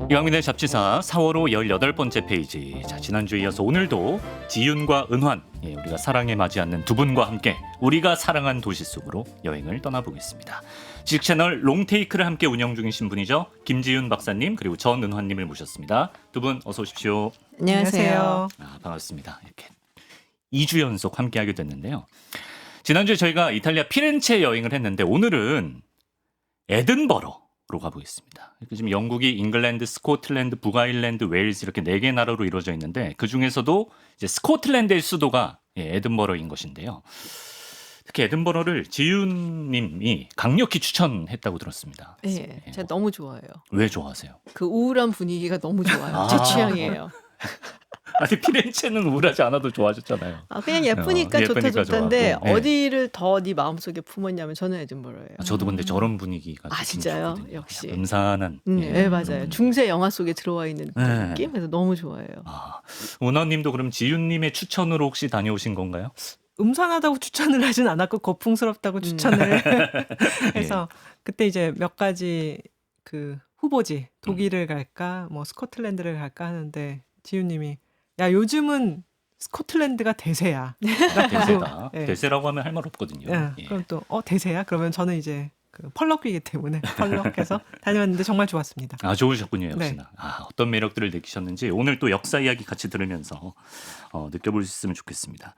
이강민의 잡지사 4월호 18번째 페이지. 자, 지난주에 이어서 오늘도 지윤과 은환, 우리가 사랑에 맞지 않는 두 분과 함께 우리가 사랑한 도시 속으로 여행을 떠나보겠습니다. 지식 채널 롱테이크를 함께 운영 중이신 분이죠. 김지윤 박사님 그리고 전은환님을 모셨습니다. 두 분 어서 오십시오. 안녕하세요. 반갑습니다. 이렇게 2주 연속 함께하게 됐는데요. 지난주에 저희가 이탈리아 피렌체 여행을 했는데 오늘은 에든버러로 가보겠습니다. 지금 영국이 잉글랜드, 스코틀랜드, 북아일랜드, 웨일즈 이렇게 4개 나라로 이루어져 있는데 그 중에서도 이제 스코틀랜드의 수도가 에든버러인 것인데요. 특히 에든버러를 지윤님이 강력히 추천했다고 들었습니다. 네, 제가 너무 좋아해요. 왜 좋아하세요? 그 우울한 분위기가 너무 좋아요. 제 취향이에요. 아니 피렌체는 우울하지 않아도 좋아하셨잖아요. 그냥 예쁘니까 좋다 좋던데 좋아하고. 네. 어디를 더 네 마음속에 품었냐면 저는 에든버러예요. 저도 근데 저런 분위기가 진짜요? 좋거든요. 역시. 약간 음산한. 네, 맞아요. 중세 영화 속에 들어와 있는 네. 느낌? 그래서 너무 좋아해요. 은하님도 그럼 지윤님의 추천으로 혹시 다녀오신 건가요? 음산하다고 추천을 하진 않았고 거풍스럽다고 추천을 해서 그때 이제 몇 가지 그 후보지 독일을 갈까 뭐 스코틀랜드를 갈까 하는데 지윤님이 야 요즘은 스코틀랜드가 대세야. 대세다. 네. 대세라고 하면 할 말 없거든요. 예, 예. 그럼 또 대세야? 그러면 저는 이제 그 펄럭이기 때문에 펄럭해서 다녀왔는데 정말 좋았습니다. 좋으셨군요, 역시나. 어떤 매력들을 느끼셨는지 오늘 또 역사 이야기 같이 들으면서 느껴볼 수 있으면 좋겠습니다.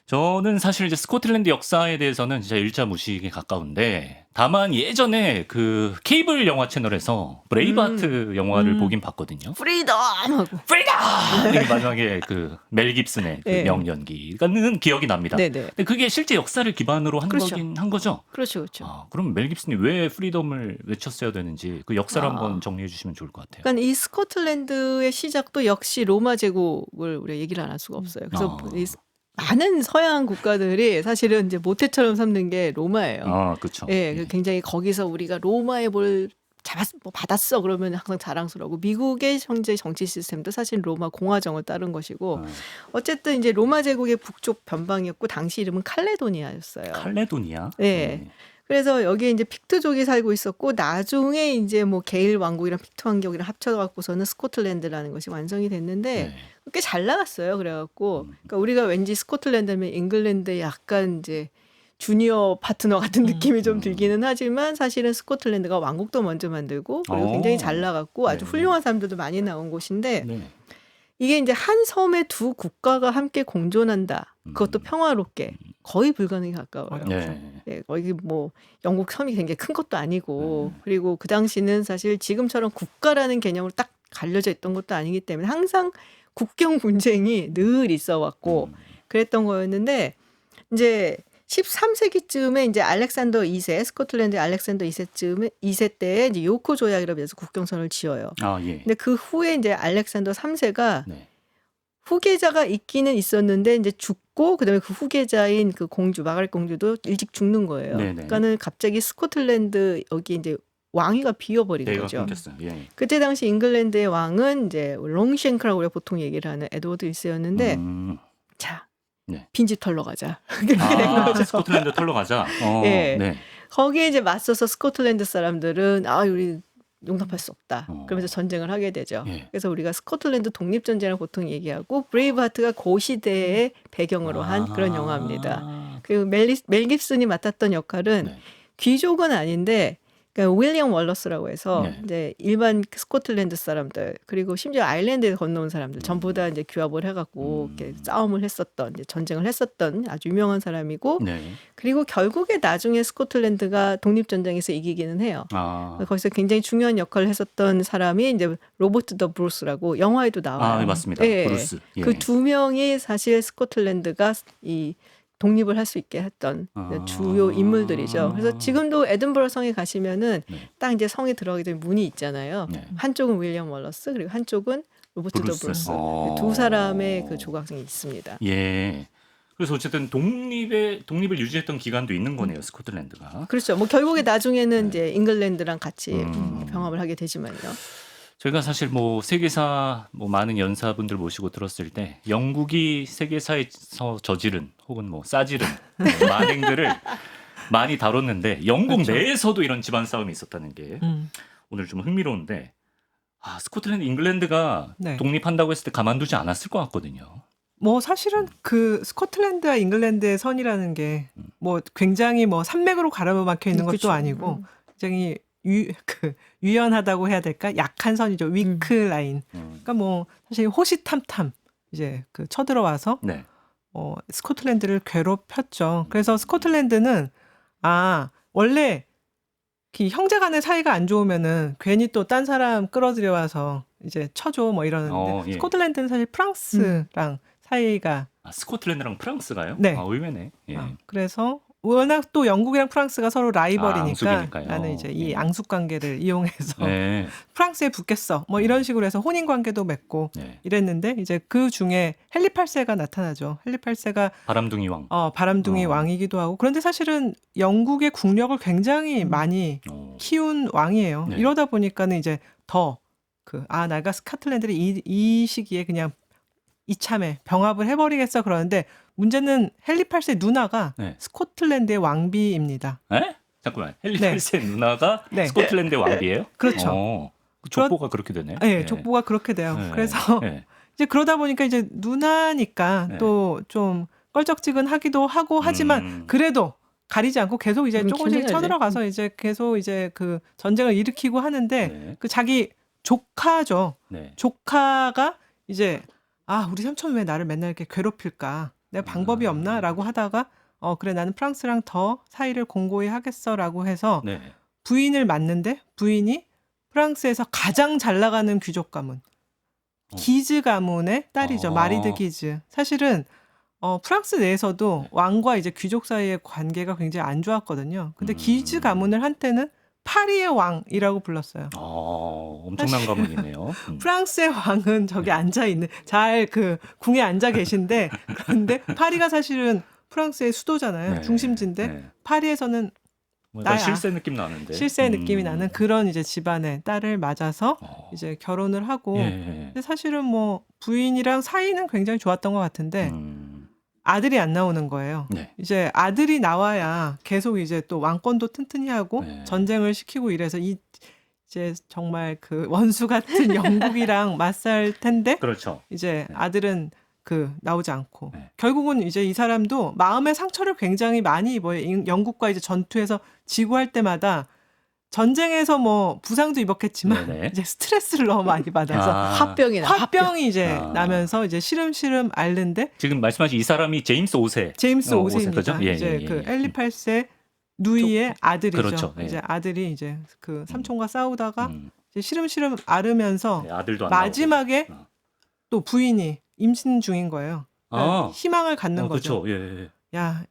저는 사실 이제 스코틀랜드 역사에 대해서는 진짜 일자 무식에 가까운데 다만 예전에 그 케이블 영화 채널에서 브레이브하트 영화를 보긴 봤거든요. 프리덤 하고. 프리덤! 이게 마지막에 그 멜 깁슨의 그 네. 명연기가는 기억이 납니다. 네네. 근데 그게 실제 역사를 기반으로 한 그렇죠. 거긴 한 거죠. 그렇죠, 그렇죠. 그럼 멜 깁슨이 왜 프리덤을 외쳤어야 되는지 그 역사를 한번 정리해 주시면 좋을 것 같아요. 그러니까 이 스코틀랜드의 시작도 역시 로마 제국을 우리가 얘기를 안 할 수가 없어요. 그래서 이 많은 서양 국가들이 사실은 이제 모태처럼 삼는 게 로마예요. 그렇죠. 예, 굉장히 거기서 우리가 로마에 뭘 받았어 그러면 항상 자랑스러우고 미국의 현재 정치 시스템도 사실 로마 공화정을 따른 것이고 어쨌든 이제 로마 제국의 북쪽 변방이었고 당시 이름은 칼레도니아였어요. 칼레도니아. 네. 그래서 여기에 이제 픽트족이 살고 있었고 나중에 이제 뭐 게일 왕국이랑 픽트 왕국이랑 합쳐갖고서는 스코틀랜드라는 것이 완성이 됐는데 꽤 잘 나갔어요. 그래갖고 그러니까 우리가 왠지 스코틀랜드면 잉글랜드의 약간 이제 주니어 파트너 같은 느낌이 좀 들기는 하지만 사실은 스코틀랜드가 왕국도 먼저 만들고 그리고 굉장히 잘 나갔고 아주 훌륭한 사람들도 많이 나온 곳인데 이게 이제 한 섬에 두 국가가 함께 공존한다. 그것도 평화롭게 거의 불가능에 가까워요. 네, 거기 뭐 영국 섬이 굉장히 큰 것도 아니고 그리고 그 당시는 사실 지금처럼 국가라는 개념으로 딱 갈려져 있던 것도 아니기 때문에 항상 국경 분쟁이 늘 있어 왔고 그랬던 거였는데 이제 13세기쯤에 이제 알렉산더 2세 스코틀랜드 알렉산더 2세 때에 이제 요코 조약이라고 해서 국경선을 지어요. 근데 그 후에 이제 알렉산더 3세가 후계자가 있기는 있었는데 이제 죽고 그다음에 그 후계자인 그 공주 마가렛 공주도 일찍 죽는 거예요. 그러니까는 갑자기 스코틀랜드 여기 이제 왕위가 비어버린 거죠. 그때 당시 잉글랜드의 왕은 이제 롱쉔크라고 우리가 보통 얘기를 하는 에드워드 1세였는데 자 빈집 털러 가자. 스코틀랜드 털러 가자. 거기에 이제 맞서서 스코틀랜드 사람들은 우리 용납할 수 없다. 그러면서 전쟁을 하게 되죠. 그래서 우리가 스코틀랜드 독립전쟁을 보통 얘기하고 브레이브하트가 고시대의 배경으로 한 그런 영화입니다. 그리고 멜 깁슨이 맡았던 역할은 귀족은 아닌데 그러니까 윌리엄 월러스라고 해서 이제 일반 스코틀랜드 사람들 그리고 심지어 아일랜드에 건너온 사람들 전부 다 이제 규합을 해갖고 이렇게 싸움을 했었던 이제 전쟁을 했었던 아주 유명한 사람이고 그리고 결국에 나중에 스코틀랜드가 독립전쟁에서 이기기는 해요. 거기서 굉장히 중요한 역할을 했었던 사람이 이제 로버트 더 브루스라고 영화에도 나와요. 맞습니다. 브루스. 그 두 명이 사실 스코틀랜드가 이 독립을 할 수 있게 했던 주요 인물들이죠. 그래서 지금도 에든버러 성에 가시면은 딱 이제 성에 들어가게 되면 문이 있잖아요. 한쪽은 윌리엄 월러스 그리고 한쪽은 로버트 더 브루스. 두 사람의 그 조각이 있습니다. 그래서 어쨌든 독립을 유지했던 기간도 있는 거네요, 스코틀랜드가. 그렇죠. 뭐 결국에 나중에는 이제 잉글랜드랑 같이 병합을 하게 되지만요. 저희가 사실 뭐 세계사 뭐 많은 연사분들 모시고 들었을 때 영국이 세계사에서 저지른 혹은 뭐 싸지른 만행들을 많이 다뤘는데 영국 내에서도 이런 집안 싸움이 있었다는 게 오늘 좀 흥미로운데 스코틀랜드, 잉글랜드가 네. 독립한다고 했을 때 가만두지 않았을 것 같거든요. 뭐 사실은 그 스코틀랜드와 잉글랜드의 선이라는 게 뭐 굉장히 뭐 산맥으로 가로막혀 있는 것도 그쵸. 아니고 굉장히 유연하다고 해야 될까? 약한 선이죠. 위크 라인. 그러니까 뭐 사실 호시탐탐 이제 그 쳐들어와서 네. 스코틀랜드를 괴롭혔죠. 그래서 스코틀랜드는 원래 형제 간의 사이가 안 좋으면은 괜히 또 딴 사람 끌어들여 와서 이제 쳐줘 뭐 이러는데 예. 스코틀랜드는 사실 프랑스랑 사이가 스코틀랜드랑 프랑스가요? 네. 의외네. 예. 그래서 워낙 또 영국이랑 프랑스가 서로 라이벌이니까 앙숙이니까요. 나는 이제 이 예. 앙숙 관계를 이용해서 네. 프랑스에 붙겠어. 뭐 이런 식으로 해서 혼인 관계도 맺고 네. 이랬는데 이제 그 중에 헨리 8세가 나타나죠. 헨리 8세가 바람둥이 왕. 바람둥이 왕이기도 하고 그런데 사실은 영국의 국력을 굉장히 많이 키운 왕이에요. 네. 이러다 보니까는 이제 더 내가 스코틀랜드를 이 시기에 그냥 이참에 병합을 해버리겠어 그러는데 문제는 헨리 8세 누나가 네. 스코틀랜드의 왕비입니다. 에? 잠깐만. 헨리 네. 8세 누나가 네. 스코틀랜드의 왕비예요? 그렇죠. 족보가 그렇게 되네요. 네, 족보가 그렇게 돼요. 네. 그래서 네. 이제 그러다 보니까 이제 누나니까 네. 또 좀 껄쩍지근하기도 하고 하지만 그래도 가리지 않고 계속 이제 조금씩 힘내야지. 쳐들어가서 이제 계속 이제 그 전쟁을 일으키고 하는데 네. 그 자기 조카죠. 네. 조카가 이제 우리 삼촌 왜 나를 맨날 이렇게 괴롭힐까? 내가 방법이 없나라고 하다가 그래 나는 프랑스랑 더 사이를 공고히 하겠어라고 해서 네. 부인을 맞는데 부인이 프랑스에서 가장 잘 나가는 귀족 가문 기즈 가문의 딸이죠. 마리드 기즈. 사실은 프랑스 내에서도 네. 왕과 이제 귀족 사이의 관계가 굉장히 안 좋았거든요. 근데 기즈 가문을 한때는 파리의 왕이라고 불렀어요. 엄청난 가문이네요. 프랑스의 왕은 저기 앉아 있는 잘 그 궁에 앉아 계신데 그런데 파리가 사실은 프랑스의 수도잖아요. 네. 중심지인데 네. 파리에서는 약간 나야. 실세 느낌 나는데. 실세 느낌이 나는 그런 이제 집안의 딸을 맞아서 이제 결혼을 하고 예. 근데 사실은 뭐 부인이랑 사이는 굉장히 좋았던 것 같은데 아들이 안 나오는 거예요. 네. 이제 아들이 나와야 계속 이제 또 왕권도 튼튼히 하고 네. 전쟁을 시키고 이래서 이제 정말 그 원수 같은 영국이랑 맞설 텐데 그렇죠. 이제 네. 아들은 나오지 않고 네. 결국은 이제 이 사람도 마음의 상처를 굉장히 많이 입어요. 영국과 이제 전투에서 지고 할 때마다 전쟁에서 뭐 부상도 입었겠지만 네네. 이제 스트레스를 너무 많이 받아서 화병이 나. 화병이 이제 아. 나면서 이제 시름시름 앓는데 지금 말씀하신 이 사람이 제임스 5세. 제임스 5세입니다. 그죠? 예, 이제 예, 그 예. 헨리 8세 누이의 아들이죠. 그렇죠. 예. 이제 아들이 이제 그 삼촌과 싸우다가 음. 이제 시름시름 앓으면서 네, 아들도 안 마지막에 나오고. 또 부인이 임신 중인 거예요. 그러니까 희망을 갖는 거죠. 그렇죠. 예. 야,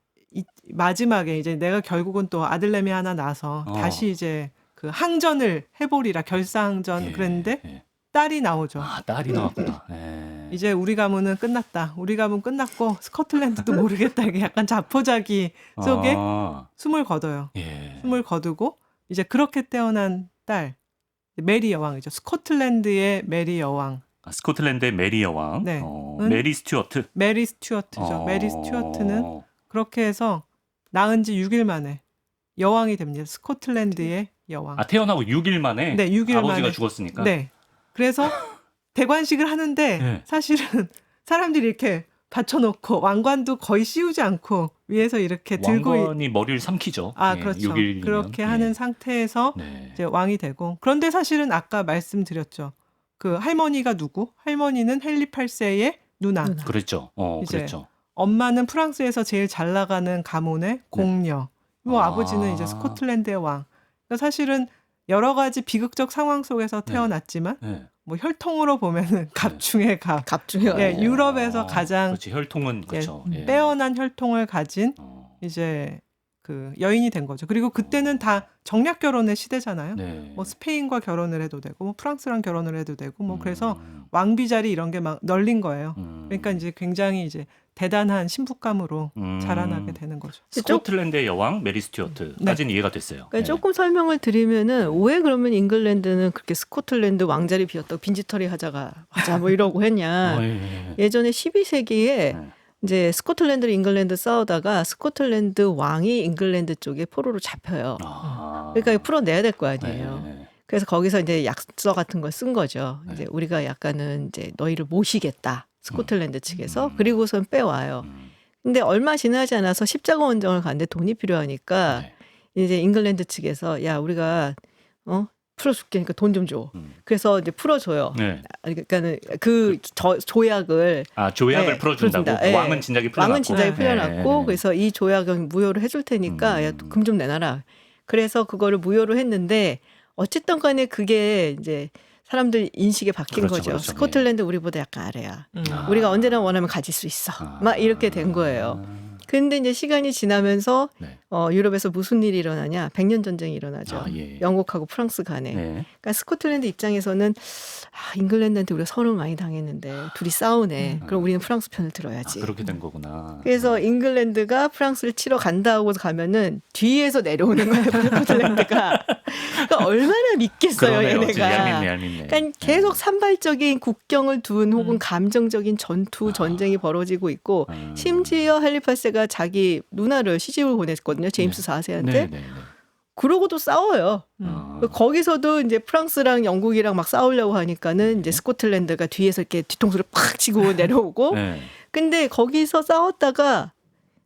마지막에 이제 내가 결국은 또 아들내미 하나 낳아서 다시 이제 그 항전을 해보리라 결사항전 예, 그랬는데 예. 딸이 나오죠. 딸이 나왔구나. 예. 이제 우리 가문은 끝났다. 우리 가문 끝났고 스코틀랜드도 모르겠다. 이게 약간 자포자기 속에 숨을 거둬요. 예. 숨을 거두고 이제 그렇게 태어난 딸 메리 여왕이죠. 스코틀랜드의 메리 여왕. 스코틀랜드의 메리 여왕. 네. 메리 스튜어트. 메리 스튜어트죠. 메리 스튜어트는 그렇게 해서 낳은 지 6일 만에 여왕이 됩니다. 스코틀랜드의 여왕. 태어나고 6일 만에 네, 6일 아버지가 만에. 죽었으니까. 네. 그래서 대관식을 하는데 네. 사실은 사람들이 이렇게 받쳐놓고 왕관도 거의 씌우지 않고 위에서 이렇게 들고 왕관이 머리를 삼키죠. 그렇죠. 6일이면. 그렇게 하는 상태에서 네. 이제 왕이 되고 그런데 사실은 아까 말씀드렸죠. 그 할머니가 누구? 할머니는 헨리 8세의 누나. 그랬죠. 이제 그랬죠. 엄마는 프랑스에서 제일 잘 나가는 가문의 공녀. 뭐 아버지는 이제 스코틀랜드의 왕. 그러니까 사실은 여러 가지 비극적 상황 속에서 태어났지만 네. 뭐 혈통으로 보면은 갑 중에 갑. 갑 중에 예, 유럽에서 가장 그렇지. 혈통은 그렇죠. 예. 빼어난 혈통을 가진 이제 그 여인이 된 거죠. 그리고 그때는 다 정략 결혼의 시대잖아요. 네. 뭐 스페인과 결혼을 해도 되고 뭐 프랑스랑 결혼을 해도 되고 뭐 그래서 왕비 자리 이런 게 막 널린 거예요. 그러니까 이제 굉장히 이제 대단한 신부감으로 자라나게 되는 거죠. 스코틀랜드의 여왕 메리 스튜어트까지는 이해가 됐어요. 그러니까 조금 설명을 드리면은 왜 그러면 잉글랜드는 그렇게 스코틀랜드 왕자리 비었다고 빈지털이 하자 뭐 이러고 했냐. 예전에 12세기에 이제 스코틀랜드 잉글랜드 싸우다가 스코틀랜드 왕이 잉글랜드 쪽에 포로로 잡혀요. 그러니까 풀어내야 될 거 아니에요. 그래서 거기서 이제 약서 같은 걸 쓴 거죠. 네. 이제 우리가 약간은 이제 너희를 모시겠다. 스코틀랜드 측에서. 그리고선 빼와요. 근데 얼마 지나지 않아서 십자가 원정을 가는데 돈이 필요하니까 네. 이제 잉글랜드 측에서 야 우리가 풀어줄게. 그러니까 돈 좀 줘. 그래서 이제 풀어줘요. 네. 그러니까는 그 조약을 조약을 네, 풀어준다고. 풀어준다. 예. 왕은 진작에 풀어놨고. 왕은 진작에 풀려났고 네. 그래서 이 조약은 무효로 해줄 테니까 야 금 좀 내놔라. 그래서 그거를 무효로 했는데 어쨌든 간에 그게 이제 사람들 인식에 바뀐 그렇죠, 거죠. 그렇죠. 스코틀랜드 우리보다 약간 아래야. 아. 우리가 언제나 원하면 가질 수 있어. 막 이렇게 된 거예요. 근데 이제 시간이 지나면서 네. 유럽에서 무슨 일이 일어나냐? 백년 전쟁이 일어나죠. 예. 영국하고 프랑스 간에. 네. 그러니까 스코틀랜드 입장에서는 잉글랜드한테 우리가 선을 많이 당했는데 둘이 싸우네. 그럼 우리는 프랑스 편을 들어야지. 그렇게 된 거구나. 그래서 잉글랜드가 프랑스를 치러 간다고 가면은 뒤에서 내려오는 거예요. 스코틀랜드가. 그러니까 얼마나 믿겠어요, 그러네요. 진짜 얘네가. 얄밉네. 그러니까 계속 산발적인 국경을 둔 혹은 감정적인 전쟁이 벌어지고 있고 심지어 헬리파스가 자기 누나를 시집을 보냈거든요. 제임스 4세한테. 네. 그러고도 싸워요. 아. 거기서도 이제 프랑스랑 영국이랑 막 싸우려고 하니까는 이제 스코틀랜드가 뒤에서 이렇게 뒤통수를 팍 치고 내려오고. 네. 근데 거기서 싸웠다가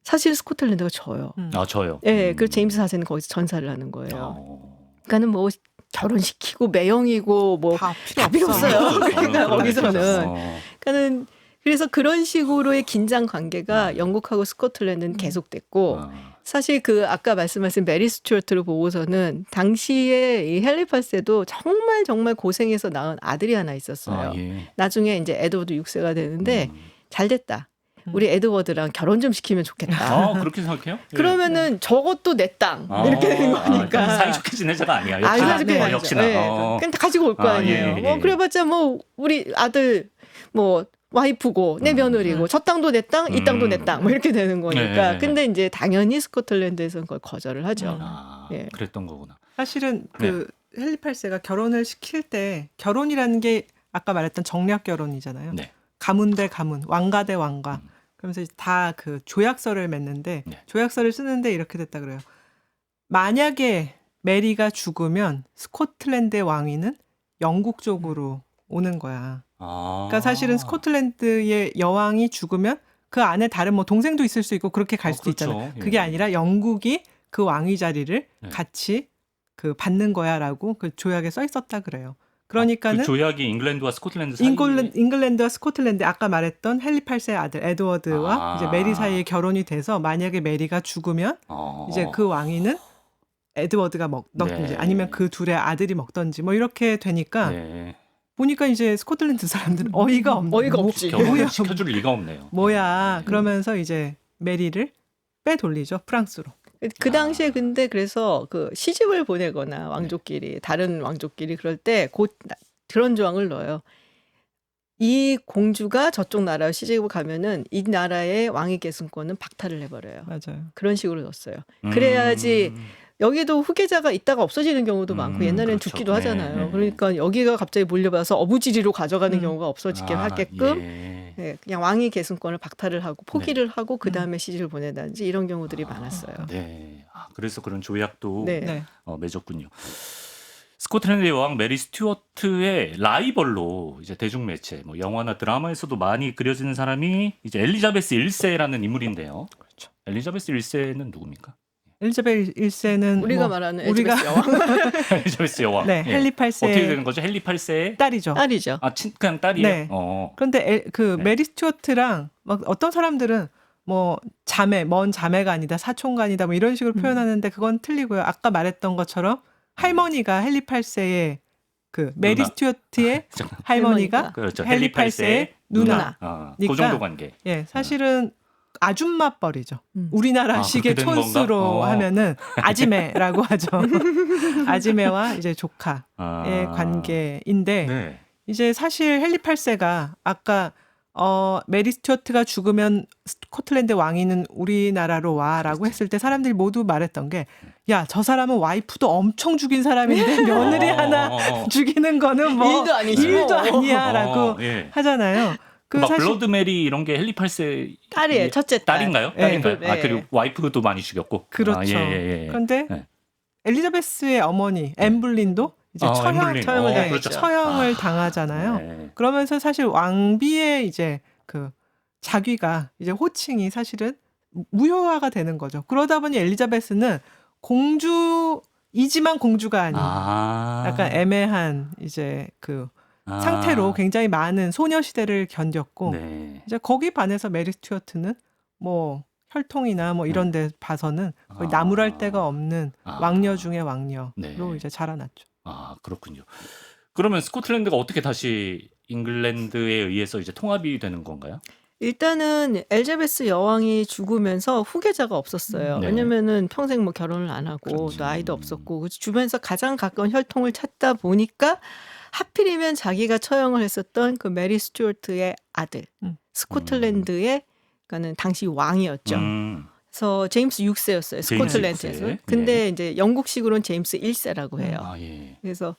사실 스코틀랜드가 져요. 저요. 예, 그 제임스 4세는 거기서 전사를 하는 거예요. 그러니까는 뭐 결혼시키고 매형이고 뭐 다 다 필요 없어요. 그러니까 거기서는. 그렇죠. 그러니까는 그래서 그런 식으로의 긴장 관계가 영국하고 스코틀랜드는 계속됐고 사실 그 아까 말씀하신 메리 스튜어트를 보고서는 당시에 이 헬리파스에도 정말 정말 고생해서 낳은 아들이 하나 있었어요. 예. 나중에 이제 에드워드 6세가 되는데 잘 됐다. 우리 에드워드랑 결혼 좀 시키면 좋겠다. 그렇게 생각해요? 예. 그러면은 저것도 내 땅 이렇게 되는 거니까. 사이좋게 지내자가 아니야. 아, 역시나. 사이좋게 지내자죠. 역시나. 네. 그냥 다 가지고 올 거 아니에요. 예. 그래봤자 뭐 우리 아들 뭐 와이프고 내 며느리고 저 땅도 내 땅, 이 땅도 내 땅 뭐 이렇게 되는 거니까. 네. 근데 이제 당연히 스코틀랜드에서는 그걸 거절을 하죠. 예. 그랬던 거구나. 사실은 그 헨리 8세가 결혼을 시킬 때 결혼이라는 게 아까 말했던 정략 결혼이잖아요. 네. 가문 대 가문, 왕가 대 왕가. 그러면서 다 그 조약서를 맺는데 네. 조약서를 쓰는데 이렇게 됐다 그래요. 만약에 메리가 죽으면 스코틀랜드의 왕위는 영국 쪽으로 오는 거야. 그러니까 사실은 스코틀랜드의 여왕이 죽으면 그 안에 다른 뭐 동생도 있을 수 있고 그렇게 갈 수도 그렇죠. 있잖아요. 예. 그게 아니라 영국이 그 왕위 자리를 네. 같이 그 받는 거야라고 그 조약에 써 있었다 그래요. 그러니까는 그 조약이 잉글랜드와 스코틀랜드 사이에 잉글랜드와 스코틀랜드 아까 말했던 헨리 8세의 아들 에드워드와 이제 메리 사이에 결혼이 돼서 만약에 메리가 죽으면 이제 그 왕위는 에드워드가 먹던지 네. 아니면 그 둘의 아들이 먹던지 뭐 이렇게 되니까 네. 보니까 이제 스코틀랜드 사람들은 어이가 없네. 어이가 없지. 결혼을 시켜줄 리가 없네요. 뭐야. 그러면서 이제 메리를 빼돌리죠. 프랑스로. 그 당시에 근데 그래서 그 시집을 보내거나 왕족끼리 다른 왕족끼리 그럴 때 곧 그런 조항을 넣어요. 이 공주가 저쪽 나라로 시집을 가면은 이 나라의 왕위 계승권은 박탈을 해버려요. 맞아요. 그런 식으로 넣었어요. 그래야지 여기도 후계자가 있다가 없어지는 경우도 많고 옛날에는 그렇죠. 죽기도 하잖아요. 네. 그러니까 여기가 갑자기 몰려봐서 어부지리로 가져가는 경우가 없어지게 하게끔 예. 네, 그냥 왕위 계승권을 박탈을 하고 포기를 하고 그 다음에 시집을 보내든지 이런 경우들이 많았어요. 네. 그래서 그런 조약도 네. 네. 맺었군요. 스코틀랜드의 왕 메리 스튜어트의 라이벌로 이제 대중 매체, 뭐 영화나 드라마에서도 많이 그려지는 사람이 이제 엘리자베스 1세라는 인물인데요. 그렇죠. 엘리자베스 1세는 누굽니까? 엘리자베스 1세는 우리가 말하는 엘리자베스 여왕 엘리자베스 여왕. 네, 예. 헨리 8세 어떻게 되는 거죠? 헨리 8세의 딸이죠. 딸이죠. 그냥 딸이에요. 네. 어. 그런데 그 네. 메리 스튜어트랑 막 어떤 사람들은 뭐 자매, 먼 자매가 아니다, 사촌가 아니다 뭐 이런 식으로 표현하는데 그건 틀리고요. 아까 말했던 것처럼 할머니가 헨리 8세의 그 메리 누나. 스튜어트의 할머니가 그렇죠. 헨리 8세의 누나. 그 그러니까 정도 관계. 예, 사실은 아줌마 뻘이죠. 우리나라식의 그렇게 된 촌수로 건가? 하면은 아지매라고 하죠. 아지매와 이제 조카의 아. 관계인데 네. 이제 사실 헨리 8세가 아까 메리 스튜어트가 죽으면 스코틀랜드 왕위는 우리나라로 와라고 했을 때 사람들이 모두 말했던 게 야, 저 사람은 와이프도 엄청 죽인 사람인데 며느리 하나 죽이는 거는 뭐 일도 아니지. 일도 아니야라고 예. 하잖아요. 그 막 사실 블러드 메리 이런 게 헨리 8세 딸이에요. 첫째 딸. 딸인가요? 네. 딸인가요? 네. 그리고 와이프도 많이 죽였고. 그렇죠. 예. 그런데 네. 엘리자베스의 어머니 엠블린도 이제 엠블린. 처형을 당했죠. 그렇죠. 처형을 당하잖아요. 네. 그러면서 사실 왕비의 이제 그 자귀가 이제 호칭이 사실은 무효화가 되는 거죠. 그러다 보니 엘리자베스는 공주이지만 공주가 아닌 약간 애매한 이제 그 상태로 굉장히 많은 소녀 시대를 견뎠고 네. 이제 거기 반해서 메리 스튜어트는 뭐 혈통이나 뭐 이런 데 봐서는 거의 나무랄 데가 없는 왕녀 중의 왕녀로 네. 이제 자라났죠. 아, 그렇군요. 그러면 스코틀랜드가 어떻게 다시 잉글랜드에 의해서 이제 통합이 되는 건가요? 일단은 엘자베스 여왕이 죽으면서 후계자가 없었어요. 네. 왜냐면은 평생 뭐 결혼을 안 하고 그렇죠. 또 아이도 없었고 그래서 주변에서 가장 가까운 혈통을 찾다 보니까 하필이면 자기가 처형을 했었던 그 메리 스튜어트의 아들 스코틀랜드의 그러니까는 당시 왕이었죠. 그래서 제임스 6세였어요. 제임스 스코틀랜드에서. 6세. 근데 이제 영국식으로는 제임스 1세라고 해요. 아, 예. 그래서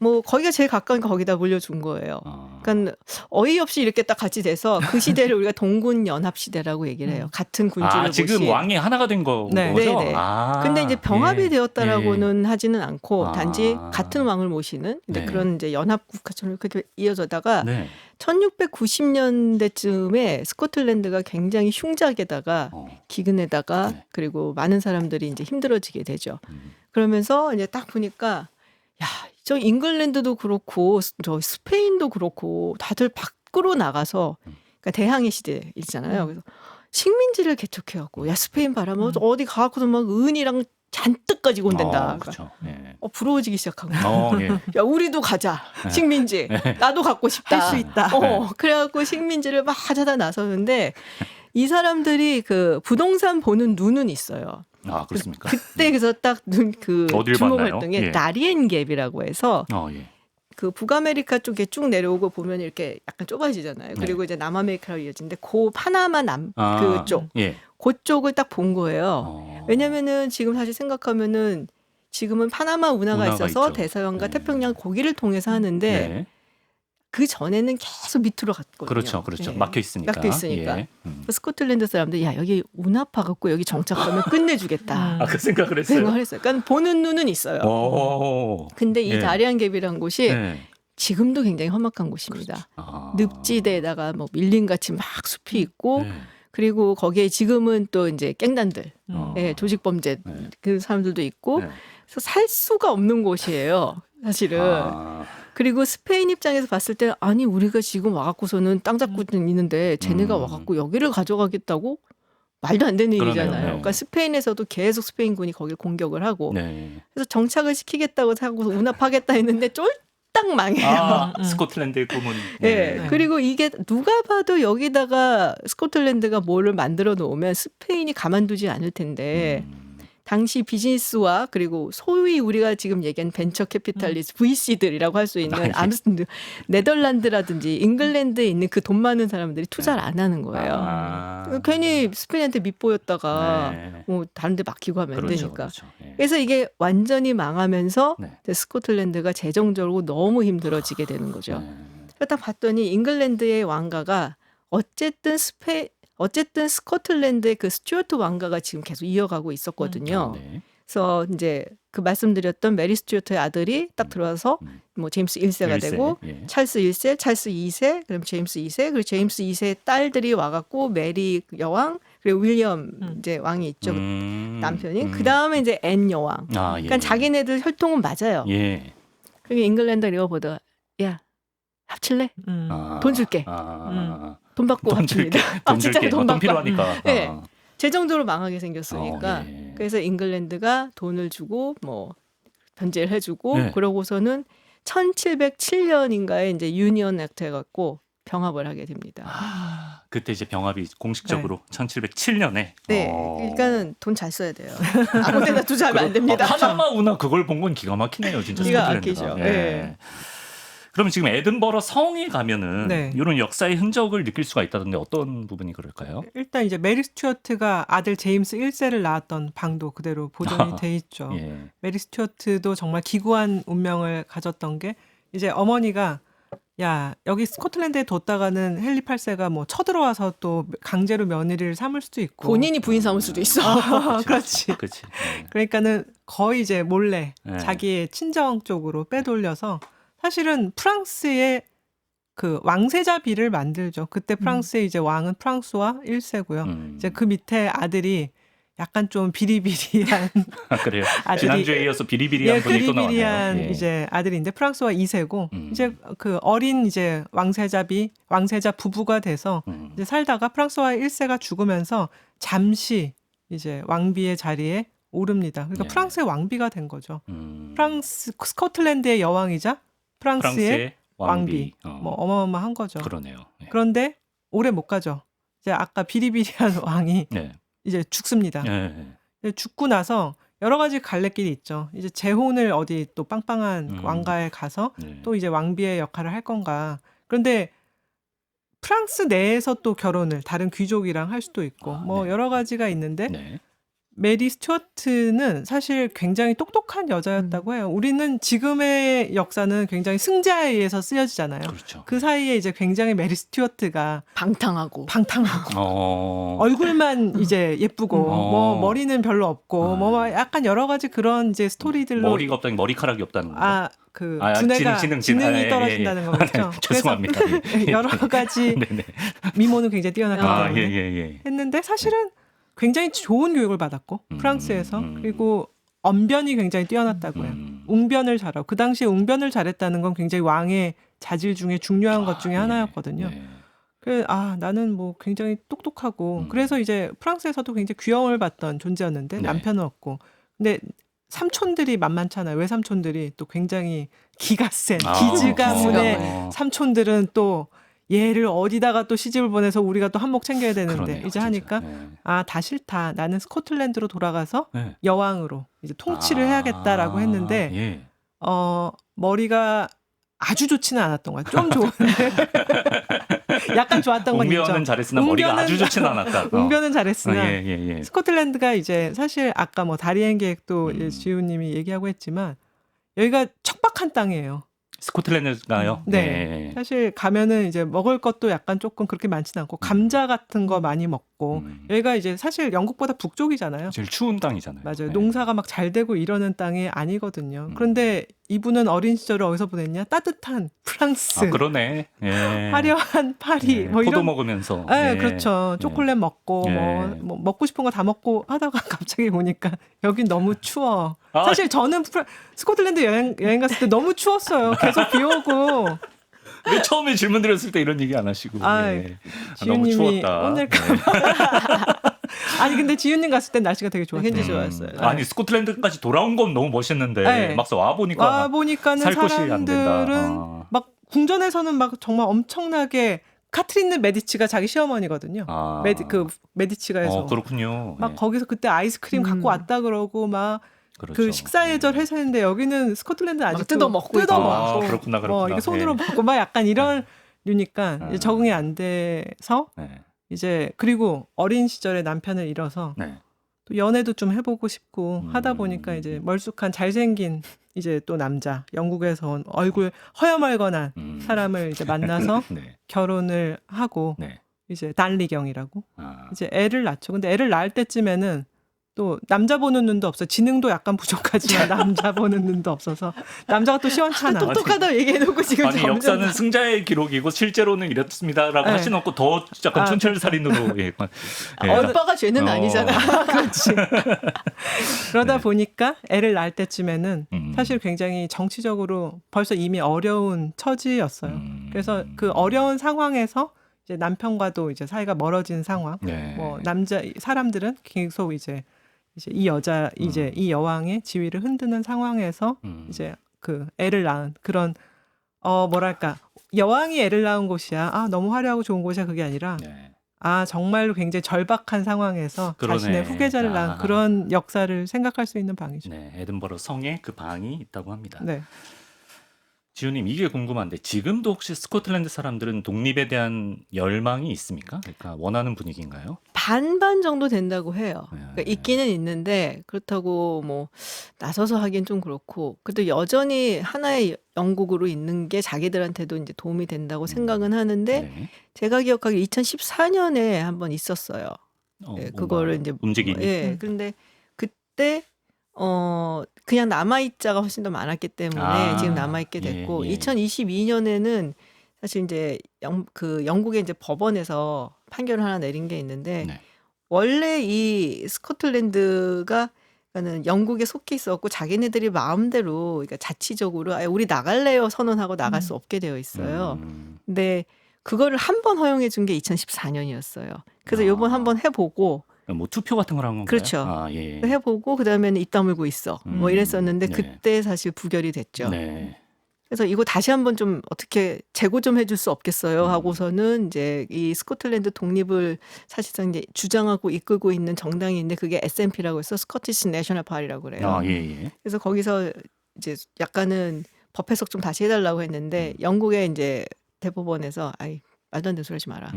뭐 거기가 제일 가까우니까 거기다 물려준 거예요. 아. 그러니까 어이없이 이렇게 딱 같이 돼서 그 시대를 우리가 동군 연합 시대라고 얘기를 해요. 같은 군주를 지금 모신. 왕이 하나가 된 거죠? 네. 네네. 근데 이제 병합이 예. 되었다라고는 하지는 않고 아. 단지 같은 왕을 모시는 이제 네. 그런 이제 연합 국가처럼 그렇게 이어져다가 네. 1690년대쯤에 스코틀랜드가 굉장히 흉작에다가 기근에다가 네. 그리고 많은 사람들이 이제 힘들어지게 되죠. 음. 그러면서 이제 딱 보니까 야, 저 잉글랜드도 그렇고 저 스페인도 그렇고 다들 밖으로 나가서 그러니까 대항해 시대이잖아요. 그래서 식민지를 개척해갖고 야 스페인 바라면 어디 가갖고도 막 은이랑 잔뜩 가지고 온댄다. 그렇죠. 예. 부러워지기 시작하고. 예. 야 우리도 가자 식민지. 나도 갖고 싶다. 할 수 있다. 그래갖고 식민지를 막 하자다 나서는데 이 사람들이 그 부동산 보는 눈은 있어요. 아, 그렇습니까? 그때 그래서 딱 눈 그 어딜 주목을 봤나요? 했던 게 예. 나리엔 갭이라고 해서 예. 그 북아메리카 쪽에 쭉 내려오고 보면 이렇게 약간 좁아지잖아요. 그리고 이제 남아메리카로 이어지는데 그 파나마 그쪽 예. 그쪽을 딱 본 거예요. 왜냐면은 지금 사실 생각하면은 지금은 파나마 운하가 운하가 있어서 있죠. 대서양과 네. 태평양 거기를 통해서 하는데 네. 그 전에는 계속 밑으로 갔거든요. 그렇죠. 그렇죠. 예. 막혀 있으니까. 막혀 있으니까. 예. 스코틀랜드 사람들 야 여기 운하파 갖고 여기 정착하면 끝내주겠다. 그 생각을 했어요. 생각을 했어요. 그러니까 보는 눈은 있어요. 근데 이 예. 다리안 갭이라는 곳이 예. 지금도 굉장히 험악한 곳입니다. 늪지대에다가 뭐 밀림같이 막 숲이 있고 네. 그리고 거기에 지금은 또 이제 갱단들, 네. 조직범죄 네. 그 사람들도 있고 네. 그래서 살 수가 없는 곳이에요. 사실은. 그리고 스페인 입장에서 봤을 때 아니 우리가 지금 와갖고서는 땅 잡고 있는데 쟤네가 와갖고 여기를 가져가겠다고 말도 안 되는 그러네요. 일이잖아요. 네. 그러니까 스페인에서도 계속 스페인군이 거기를 공격을 하고 네. 그래서 정착을 시키겠다고 하고 운합하겠다 했는데 쫄딱 망해요. 스코틀랜드의 꿈은. 네. 그리고 이게 누가 봐도 여기다가 스코틀랜드가 뭐를 만들어 놓으면 스페인이 가만두지 않을 텐데 당시 비즈니스와 그리고 소위 우리가 지금 얘기한 벤처 캐피탈리스트 VC들이라고 할 수 있는 아무튼 네덜란드라든지 잉글랜드에 있는 그 돈 많은 사람들이 투자를 안 하는 거예요. 괜히 스페인한테 밑보였다가 네. 뭐 다른 데 맡기고 하면 안 그렇죠, 되니까. 그렇죠. 예. 그래서 이게 완전히 망하면서 네. 이제 스코틀랜드가 재정적으로 너무 힘들어지게 되는 거죠. 네. 그러다 봤더니 잉글랜드의 왕가가 어쨌든 스코틀랜드의 그 스튜어트 왕가가 지금 계속 이어가고 있었거든요. 네. 그래서 이제 그 말씀드렸던 메리 스튜어트의 아들이 딱 들어와서 뭐 제임스 1세가 일세, 되고 예. 찰스 1세, 찰스 2세, 그럼 제임스 2세, 그리고 제임스 2세의 딸들이 와갖고 메리 여왕 그리고 윌리엄 이제 왕이 있죠. 남편이. 그 다음에 이제 앤 여왕. 예. 그러니까 자기네들 혈통은 맞아요. 예. 그러니까 잉글랜드가 이거 보다가 야 합칠래? 돈 줄게. 돈 받고 돈 합칩니다. 줄게. 돈 진짜 줄게. 돈 돈 받고. 필요하니까. 네. 재정적으로 망하게 생겼으니까. 예. 그래서 잉글랜드가 돈을 주고 뭐 변제를 해주고 네. 그러고서는 1707년인가에 이제 유니언 액트 해갖고 병합을 하게 됩니다. 그때 이제 병합이 공식적으로 1707년에. 네, 그러니까는 돈 잘 써야 돼요. 아무데나 투자하면 안 됩니다. 파나마 운하 그걸 본 건 기가 막히네요, 진짜. 기가 스코틀랜드가. 막히죠. 예. 그럼 지금 에든버러 성에 가면은 네. 이런 역사의 흔적을 느낄 수가 있다던데 어떤 부분이 그럴까요? 일단 이제 메리 스튜어트가 아들 제임스 1세를 낳았던 방도 그대로 보존이 돼 있죠. 예. 메리 스튜어트도 정말 기구한 운명을 가졌던 게 이제 어머니가 야 여기 스코틀랜드에 뒀다가는 헨리 8세가 뭐 쳐들어와서 또 강제로 며느리를 삼을 수도 있고 본인이 부인 삼을 수도 있어. 그렇지. 그렇지. 그러니까는 거의 이제 몰래 네. 자기의 친정 쪽으로 빼돌려서 사실은 프랑스의 그 왕세자비를 만들죠. 그때 프랑스의 이제 왕은 프랑스와 1세고요. 이제 그 밑에 아들이 약간 좀 비리비리한 그래요. 아들이- 지난주에 이어서 비리비리한 분이 또 나왔네요. 비리비리한 예. 이제 아들인데 프랑스와 2세고 음. 이제 그 어린 이제 왕세자 부부가 돼서 이제 살다가 프랑스와 1세가 죽으면서 잠시 이제 왕비의 자리에 오릅니다. 그러니까 네. 프랑스의 왕비가 된 거죠. 음. 스코틀랜드의 여왕이자 프랑스의 프랑스의 왕비. 왕비. 뭐 어마어마한 거죠. 그러네요. 예. 그런데 오래 못 가죠. 이제 아까 비리비리한 왕이 네. 이제 죽습니다. 예. 죽고 나서 여러 가지 갈래길이 있죠. 이제 재혼을 어디 또 빵빵한 왕가에 가서 네. 또 이제 왕비의 역할을 할 건가. 그런데 프랑스 내에서 또 결혼을 다른 귀족이랑 할 수도 있고 뭐 네. 여러 가지가 있는데 네. 메리 스튜어트는 사실 굉장히 똑똑한 여자였다고 해요. 우리는 지금의 역사는 굉장히 승자에 의해서 쓰여지잖아요. 그렇죠. 그 사이에 이제 굉장히 메리 스튜어트가 방탕하고. 방탕하고 얼굴만 이제 예쁘고 어. 뭐 머리는 별로 없고 아. 뭐 약간 여러 가지 그런 이제 스토리들로 머리가 없다니 머리카락이 없다는 거. 그 아, 두뇌가 지능. 지능이 아, 예, 떨어진다는 예. 거겠죠. 죄송합니다. 그래서 여러 가지 네네. 미모는 굉장히 뛰어났기 아, 때문에 예. 했는데 사실은 굉장히 좋은 교육을 받았고 프랑스에서 그리고 언변이 굉장히 뛰어났다고 해요. 웅변을 잘하고 그 당시에 웅변을 잘했다는 건 굉장히 왕의 자질 중에 중요한 것 중에 하나였거든요. 네. 그래서 나는 뭐 굉장히 똑똑하고 그래서 이제 프랑스에서도 굉장히 귀여움을 받던 존재였는데 네. 남편은 없고 근데 삼촌들이 만만찮아요. 외삼촌들이 또 굉장히 기가 센 기즈 가문의 어. 삼촌들은 또 얘를 어디다가 또 시집을 보내서 우리가 또 한몫 챙겨야 되는데 그러네요, 이제 진짜. 하니까 네. 다 싫다. 나는 스코틀랜드로 돌아가서 네. 여왕으로 이제 통치를 해야겠다라고 했는데 예. 머리가 아주 좋지는 않았던 거야. 좀 좋은데 약간 좋았던 건 있죠. 웅변은 잘했으나 머리가 아주 좋지는 않았다. 웅변은 잘했으나 예. 스코틀랜드가 이제 사실 아까 뭐 다리엔 계획도 이제 지우님이 얘기하고 했지만 여기가 척박한 땅이에요. 스코틀랜드가요? 네. 사실 가면은 이제 먹을 것도 약간 조금 그렇게 많지는 않고 감자 같은 거 많이 먹고 여기가 이제 사실 영국보다 북쪽이잖아요. 제일 추운 땅이잖아요. 맞아요. 네. 농사가 막 잘 되고 이러는 땅이 아니거든요. 그런데 이분은 어린 시절을 어디서 보냈냐? 따뜻한 프랑스. 아, 그러네. 예. 화려한 파리. 예. 뭐 포도 이런 먹으면서. 네, 예. 그렇죠. 초콜릿 먹고 예. 뭐 먹고 싶은 거 다 먹고 하다가 갑자기 오니까 여긴 너무 추워. 아. 사실 저는 스코틀랜드 여행 갔을 때 너무 추웠어요. 계속 비 오고. 왜 처음에 질문 드렸을 때 이런 얘기 안 하시고. 예. 너무 지윤님이 추웠다. 혼낼까 네. 아니 근데 지윤님 갔을 땐 날씨가 되게 좋았어요. 굉장히 좋았어요. 아니 스코틀랜드까지 돌아온 건 너무 멋있는데 네. 막상 와 보니까 와 보니까는 살 곳이 안 된다. 사람들은 막 궁전에서는 막 정말 엄청나게 카트린 메디치가 자기 시어머니거든요. 메디치가 해서 그렇군요. 막 예. 거기서 그때 아이스크림 갖고 왔다 그러고 막 그 그렇죠. 식사 예절 해서 했는데 여기는 스코틀랜드 아직도 뜯어먹고 뜯어먹고 그렇구나. 이게 손으로 먹고 막 약간 이런 류니까 이제 적응이 안 돼서 네. 이제 그리고 어린 시절에 남편을 잃어서 네. 또 연애도 좀 해보고 싶고 하다 보니까 이제 멀쑥한 잘생긴 이제 또 남자 영국에서 온 얼굴 허여멀건한 사람을 이제 만나서 네. 결혼을 하고 네. 이제 달리경이라고 아. 이제 애를 낳죠. 근데 애를 낳을 때쯤에는 또 남자 보는 눈도 없어. 지능도 약간 부족하지만 남자 보는 눈도 없어서 남자가 또 시원찮아. 똑똑하다 얘기해놓고 지금 아니 점점 역사는 승자의 기록이고 실제로는 이렇습니다라고 네. 하시놓고 더 약간 촌철살인으로 예. 오빠가 죄는 아니잖아. 그렇지. 그러다 네. 보니까 애를 낳을 때쯤에는 사실 굉장히 정치적으로 벌써 이미 어려운 처지였어요. 그래서 그 어려운 상황에서 이제 남편과도 이제 사이가 멀어진 상황. 네. 뭐 사람들은 계속 이제 이 여자 이제 이 여왕의 지위를 흔드는 상황에서 이제 그 애를 낳은 그런 뭐랄까 여왕이 애를 낳은 곳이야. 너무 화려하고 좋은 곳이야 그게 아니라 네. 정말로 굉장히 절박한 상황에서 그러네. 자신의 후계자를 낳은 그런 역사를 생각할 수 있는 방이죠. 네, 에든버러 성에 그 방이 있다고 합니다. 네. 지훈님 이게 궁금한데 지금도 혹시 스코틀랜드 사람들은 독립에 대한 열망이 있습니까? 그러니까 원하는 분위기인가요? 반반 정도 된다고 해요. 네. 그러니까 있기는 있는데 그렇다고 뭐 나서서 하긴 좀 그렇고 그래도 여전히 하나의 영국으로 있는 게 자기들한테도 이제 도움이 된다고 생각은 하는데 네. 제가 기억하기에 2014년에 한번 있었어요. 뭔가 그거를 이제 움직임이. 그런데 그때 그냥 남아있자가 훨씬 더 많았기 때문에 지금 남아있게 됐고 예. 2022년에는 사실 이제 영국의 이제 법원에서 판결을 하나 내린 게 있는데 네. 원래 이 스코틀랜드가 그러니까는 영국에 속해 있었고 자기네들이 마음대로 그러니까 자치적으로 우리 나갈래요 선언하고 나갈 수 없게 되어 있어요. 근데 그거를 한 번 허용해 준 게 2014년이었어요. 그래서 요번 한번 해보고 뭐 투표 같은 걸 한 건가요? 그렇죠. 예. 해보고 그다음에는 입 다물고 있어. 뭐 이랬었는데 네. 그때 사실 부결이 됐죠. 네. 그래서 이거 다시 한번 좀 어떻게 재고 좀 해줄 수 없겠어요 하고서는 이제 이 스코틀랜드 독립을 사실상 이제 주장하고 이끌고 있는 정당이 있는데 그게 SNP라고 해서 스코티시 내셔널 파티라고 그래요. 예. 그래서 거기서 이제 약간은 법 해석 좀 다시 해달라고 했는데 영국의 이제 대법원에서 말도 안 되는 소리 하지 마라.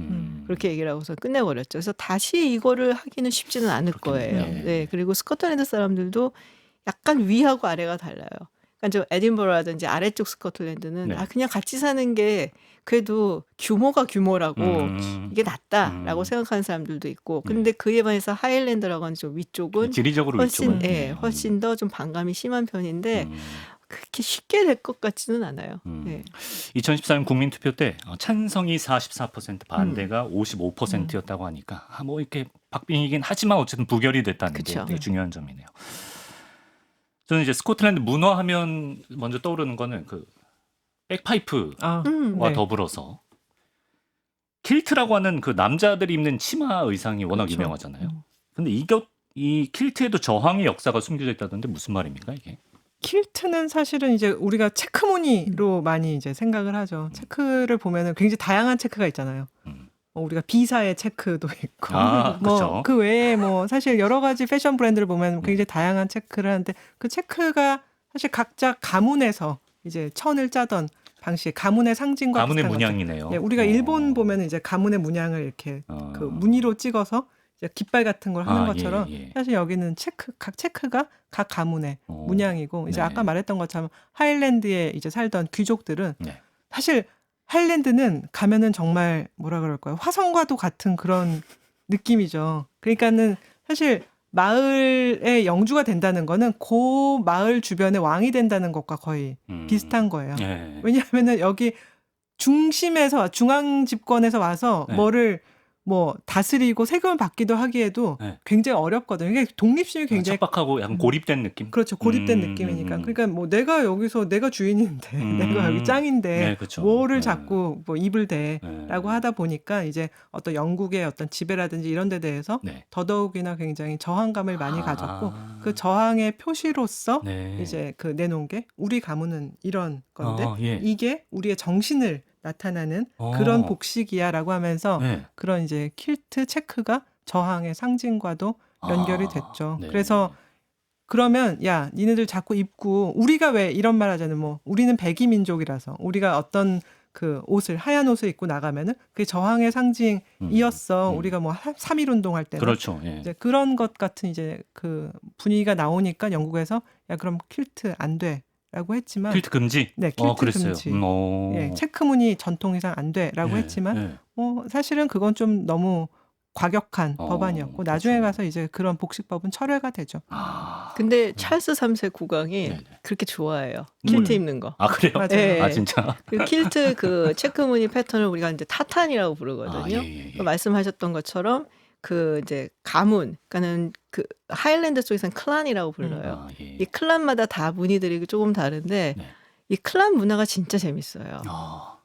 그렇게 얘기를 하고서 끝내버렸죠. 그래서 다시 이거를 하기는 쉽지는 않을 거예요. 그렇겠네요. 네. 그리고 스코틀랜드 사람들도 약간 위하고 아래가 달라요. 그러니까 좀 에딘버러라든지 아래쪽 스코틀랜드는 네. 그냥 같이 사는 게 그래도 규모가 규모라고 이게 낫다라고 생각하는 사람들도 있고 근데 그에 반해서 하일랜드라고 하는 좀 위쪽은 지리적으로 훨씬 위쪽은. 훨씬 더 좀 반감이 심한 편인데 그렇게 쉽게 될 것 같지는 않아요. 네. 2014년 국민투표 때 찬성이 44% 반대가 55%였다고 하니까 뭐 이렇게 박빙이긴 하지만 어쨌든 부결이 됐다는 게 그쵸. 되게 중요한 점이네요. 저는 이제 스코틀랜드 문화하면 먼저 떠오르는 거는 그 백파이프와 네. 더불어서 킬트라고 하는 그 남자들이 입는 치마 의상이 워낙 그렇죠. 유명하잖아요. 근데 이 킬트에도 저항의 역사가 숨겨져 있다던데 무슨 말입니까 이게? 킬트는 사실은 이제 우리가 체크 무늬로 많이 이제 생각을 하죠. 체크를 보면은 굉장히 다양한 체크가 있잖아요. 우리가 비사의 체크도 있고, 그쵸. 뭐 그 외에 뭐 사실 여러 가지 패션 브랜드를 보면 굉장히 다양한 체크를 하는데 그 체크가 사실 각자 가문에서 이제 천을 짜던 방식, 가문의 상징과 가문의 비슷한 거죠. 문양이네요. 네, 우리가 일본 보면 이제 가문의 문양을 이렇게 그 무늬로 찍어서 이제 깃발 같은 걸 하는 것처럼 사실 여기는 각 체크가 각 가문의 문양이고 이제 네. 아까 말했던 것처럼 하일랜드에 이제 살던 귀족들은 네. 사실 하일랜드는 가면은 정말 뭐라 그럴까요? 화성과도 같은 그런 느낌이죠. 그러니까는 사실 마을의 영주가 된다는 거는 그 마을 주변의 왕이 된다는 것과 거의 비슷한 거예요. 네. 왜냐하면은 여기 중심에서 중앙 집권에서 와서 네. 뭐를 뭐 다스리고 세금을 받기도 하기에도 네. 굉장히 어렵거든요. 이게 독립심이 굉장히 척박하고 약간 고립된 느낌. 그렇죠. 고립된 느낌이니까. 그러니까 뭐 내가 여기서 내가 주인인데 내가 여기 짱인데 네, 그렇죠. 뭐를 네. 자꾸 뭐 입을 대라고 하다 보니까 이제 어떤 영국의 어떤 지배라든지 이런 데 대해서 네. 더더욱이나 굉장히 저항감을 많이 가졌고 그 저항의 표시로서 네. 이제 그 내놓은 게 우리 가문은 이런 건데 예. 이게 우리의 정신을 나타나는 그런 복식이야라고 하면서 네. 그런 이제 킬트 체크가 저항의 상징과도 연결이 됐죠. 네. 그래서 그러면 야 니네들 자꾸 입고 우리가 왜 이런 말 하잖아요. 뭐 우리는 백이 민족이라서 우리가 어떤 그 옷을 하얀 옷을 입고 나가면은 그게 저항의 상징이었어. 우리가 뭐 3.1 운동할 때는 그렇죠. 예. 이제 그런 것 같은 이제 그 분위기가 나오니까 영국에서 야 그럼 킬트 안 돼라고 했지만 킬트 금지. 네, 킬트 그랬어요. 금지. 예, 체크 무늬 전통 이상 안 돼라고 했지만 사실은 그건 좀 너무 과격한 법안이었고 나중에 그렇죠. 가서 이제 그런 복식법은 철회가 되죠. 근데 찰스 3세 국왕이 네네. 그렇게 좋아해요. 킬트 입는 거. 그래요? 맞아요. 네. 아 진짜. 그 킬트 그 체크 무늬 패턴을 우리가 이제 타탄이라고 부르거든요. 그 말씀하셨던 것처럼 그 이제 가문, 그러니까는 그 하일랜드 쪽에서는 클란이라고 불러요. 이 클란마다 다 무늬들이 조금 다른데 네. 이 클란 문화가 진짜 재밌어요.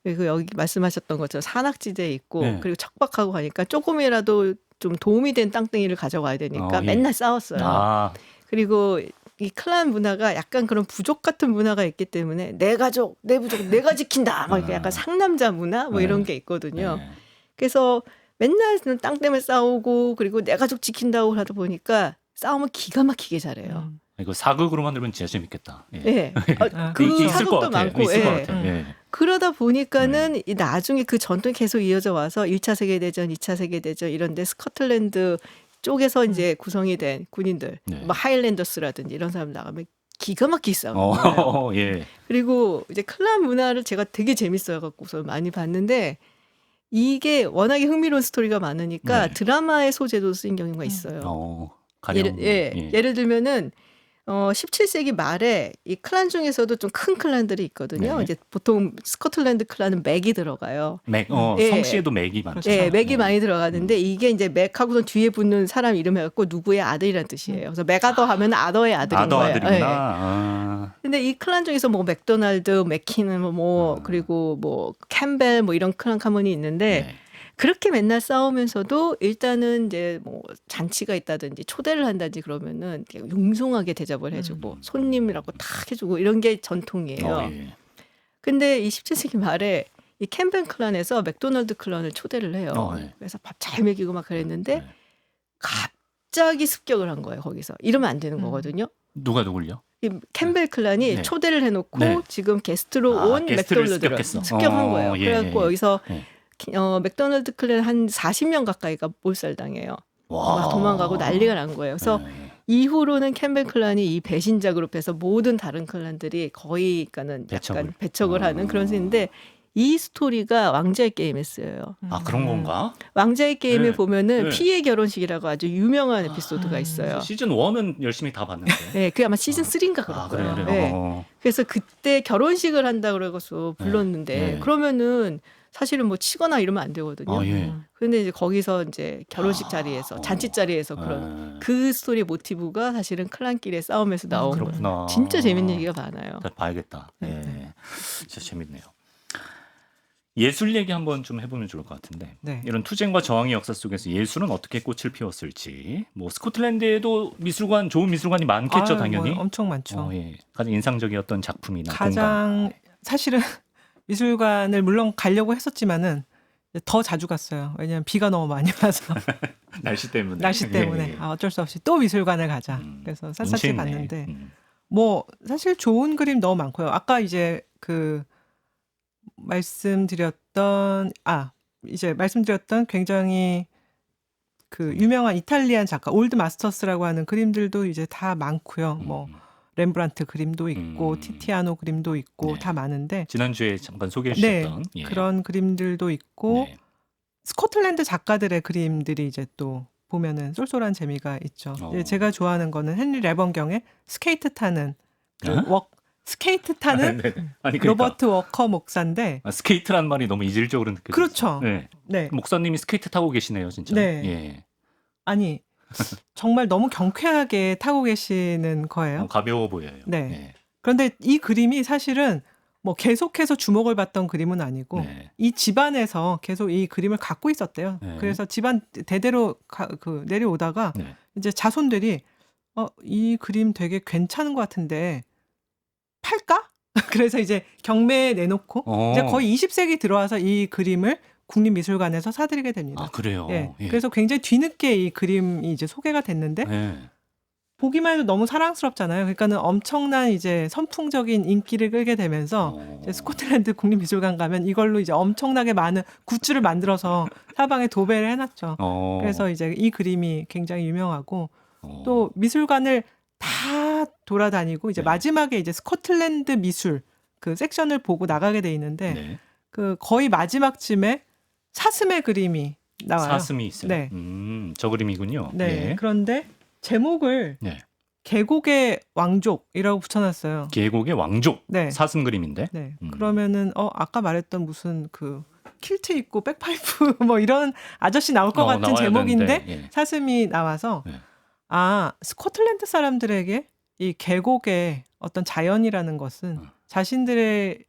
그리고 여기 말씀하셨던 것처럼 산악지대에 있고 네. 그리고 척박하고 하니까 조금이라도 좀 도움이 된 땅덩이를 가져가야 되니까 맨날 싸웠어요. 그리고 이 클란 문화가 약간 그런 부족 같은 문화가 있기 때문에 내 가족, 내 부족, 내가 지킨다. 막 이렇게 약간 상남자 문화 뭐 이런 게 있거든요. 그래서 맨날 땅 때문에 싸우고 그리고 내 가족 지킨다고 하다 보니까 싸움을 기가 막히게 잘해요. 이거 사극으로 만들면 진짜 재밌겠다. 예. 예. 아, 그 그렇죠. 있을 것 사극도 같아. 많고, 있을 것 예. 같아. 예. 그러다 보니까는 이 나중에 그 전통이 계속 이어져 와서 1차 세계대전, 2차 세계대전 이런 데 스코틀랜드 쪽에서 이제 구성이 된 군인들, 네. 뭐 하일랜더스라든지 이런 사람 나가면 기가 막히게 싸워요. 예. 그리고 이제 클럽 문화를 제가 되게 재밌어요 갖고서 많이 봤는데 이게 워낙에 흥미로운 스토리가 많으니까 네. 드라마의 소재도 쓰인 경우가 있어요. 가령 예를 들면은 17세기 말에 이 클란 중에서도 좀 큰 클란들이 있거든요. 네. 이제 보통 스코틀랜드 클란은 맥이 들어가요. 맥, 예. 성씨에도 맥이 많죠. 예, 맥이 네. 많이 들어가는데 이게 이제 맥하고선 뒤에 붙는 사람 이름 해갖고 누구의 아들이란 뜻이에요. 그래서 맥아더 하면 아더의 아들인 아더 거예요. 아들이구나. 예. 아. 근데 이 클란 중에서 뭐 맥도날드, 맥키는 그리고 뭐 캠벨 뭐 이런 클란 가문이 있는데 네. 그렇게 맨날 싸우면서도 일단은 이제 뭐 잔치가 있다든지 초대를 한다든지 그러면은 되게 융송하게 대접을 해주고 손님이라고 탁 해주고 이런 게 전통이에요. 예. 근데 이 17세기 말에 이 캠벨 클란에서 맥도날드 클란을 초대를 해요. 네. 그래서 밥 잘 먹이고 막 그랬는데 네. 갑자기 습격을 한 거예요. 거기서 이러면 안 되는 거거든요. 누가 누굴요? 이 캠벨 클란이 네. 초대를 해놓고 네. 지금 게스트로 온 게스트를 맥도날드를 습격했어. 습격한 거예요. 예, 그래갖고 예. 여기서 예. 맥도날드 클랜 한 40명 가까이가 몰살당해요. 막 도망가고 난리가 난 거예요. 그래서 네. 이후로는 캠벨 클란이 이 배신자 그룹에서 모든 다른 클란들이 거의 그러니까는 약간 배척을 하는 그런 셈인데 이 스토리가 왕자의 게임에 쓰여요. 그런 건가? 왕자의 게임에 네. 보면은 네. 피의 결혼식이라고 아주 유명한 에피소드가 있어요. 시즌 1은 열심히 다 봤는데. 네, 그게 아마 시즌 3인가 그럴 그래요. 거예요. 그래요. 네. 그래서 그때 결혼식을 한다 그래서 불렀는데 네. 그러면은 사실은 뭐 치거나 이러면 안 되거든요. 예. 근데 이제 거기서 이제 결혼식 자리에서 잔치 자리에서 그런 그 스토리 모티브가 사실은 클란끼리의 싸움에서 나온 거예요. 그렇구나. 진짜 재밌는 얘기가 많아요. 봐야겠다. 예. 진짜 재밌네요. 예술 얘기 한번 좀 해보면 좋을 것 같은데 네. 이런 투쟁과 저항의 역사 속에서 예술은 어떻게 꽃을 피웠을지 뭐 스코틀랜드에도 미술관 좋은 미술관이 많겠죠. 아유, 당연히 뭐 엄청 많죠. 예. 가장 인상적이었던 작품이나 공간. 가장 사실은 미술관을 물론 가려고 했었지만은 더 자주 갔어요. 왜냐하면 비가 너무 많이 와서 날씨 때문에 날씨 때문에 예. 어쩔 수 없이 또 미술관을 가자. 그래서 운치 샅샅이 있네. 갔는데 뭐 사실 좋은 그림 너무 많고요. 아까 이제 그 말씀드렸던 굉장히 그 유명한 이탈리안 작가 올드 마스터스라고 하는 그림들도 이제 다 많고요. 뭐 렘브란트 그림도 있고 티티아노 그림도 있고 네. 다 많은데 지난주에 잠깐 소개해 네, 주셨던 예. 그런 그림들도 있고 네. 스코틀랜드 작가들의 그림들이 이제 또 보면은 쏠쏠한 재미가 있죠. 이제 제가 좋아하는 거는 헨리 레번경의 스케이트 타는 스케이트 타는 네네. 아니, 그러니까. 로버트 워커 목사인데 스케이트란 말이 너무 이질적으로 느껴져요. 그렇죠. 네. 네. 목사님이 스케이트 타고 계시네요, 진짜. 네. 예. 아니 정말 너무 경쾌하게 타고 계시는 거예요. 가벼워 보여요. 네. 네. 그런데 이 그림이 사실은 뭐 계속해서 주목을 받던 그림은 아니고 네. 이 집안에서 계속 이 그림을 갖고 있었대요. 네. 그래서 집안 대대로 내려오다가 네. 이제 자손들이 이 그림 되게 괜찮은 것 같은데 팔까? 그래서 이제 경매에 내놓고 이제 거의 20세기 들어와서 이 그림을 국립미술관에서 사들이게 됩니다. 그래요. 예. 예. 그래서 굉장히 뒤늦게 이 그림이 이제 소개가 됐는데 네. 보기만 해도 너무 사랑스럽잖아요. 그러니까는 엄청난 이제 선풍적인 인기를 끌게 되면서 이제 스코틀랜드 국립미술관 가면 이걸로 이제 엄청나게 많은 굿즈를 만들어서 사방에 도배를 해놨죠. 그래서 이제 이 그림이 굉장히 유명하고 또 미술관을 다 돌아다니고 이제 네. 마지막에 이제 스코틀랜드 미술 그 섹션을 보고 나가게 돼 있는데 네. 그 거의 마지막쯤에 사슴의 그림이 나와요. 사슴이 있어요. 네. 저 그림이군요. 네. 예. 그런데 제목을 네. 계곡의 왕족이라고 붙여놨어요. 계곡의 왕족. 네. 사슴 그림인데. 네. 그러면은 아까 말했던 무슨 그 킬트 입고 백파이프 뭐 이런 아저씨 나올 것 같은 나와야 제목인데 되는데, 예. 사슴이 나와서 네. 스코틀랜드 사람들에게 이 계곡의 어떤 자연이라는 것은 자신들에게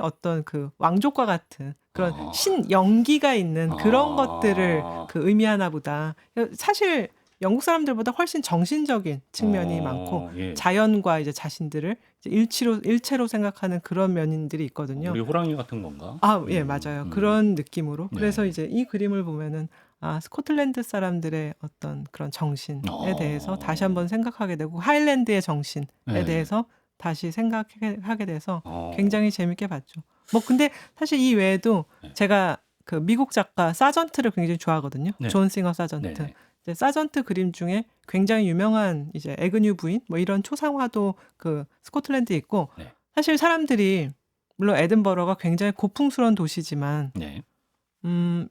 어떤 그 왕족과 같은 그런 신연기가 있는 그런 것들을 그 의미하나 보다. 사실 영국 사람들보다 훨씬 정신적인 측면이 많고 예. 자연과 이제 자신들을 이제 일체로 생각하는 그런 면들이 있거든요. 우리 호랑이 같은 건가? 예, 맞아요. 그런 느낌으로. 네. 그래서 이제 이 그림을 보면은 스코틀랜드 사람들의 어떤 그런 정신에 어. 대해서 다시 한번 생각하게 되고 하일랜드의 정신에 네. 대해서 다시 생각하게 돼서 어. 굉장히 재밌게 봤죠. 뭐 근데 사실 이 외에도 네. 제가 그 미국 작가 사전트를 굉장히 좋아하거든요. 네. 존 싱어 사전트. 네네. 이제 사전트 그림 중에 굉장히 유명한 이제 에그뉴 부인 뭐 이런 초상화도 그 스코틀랜드에 있고 네. 사실 사람들이 물론 에든버러가 굉장히 고풍스러운 도시지만 네.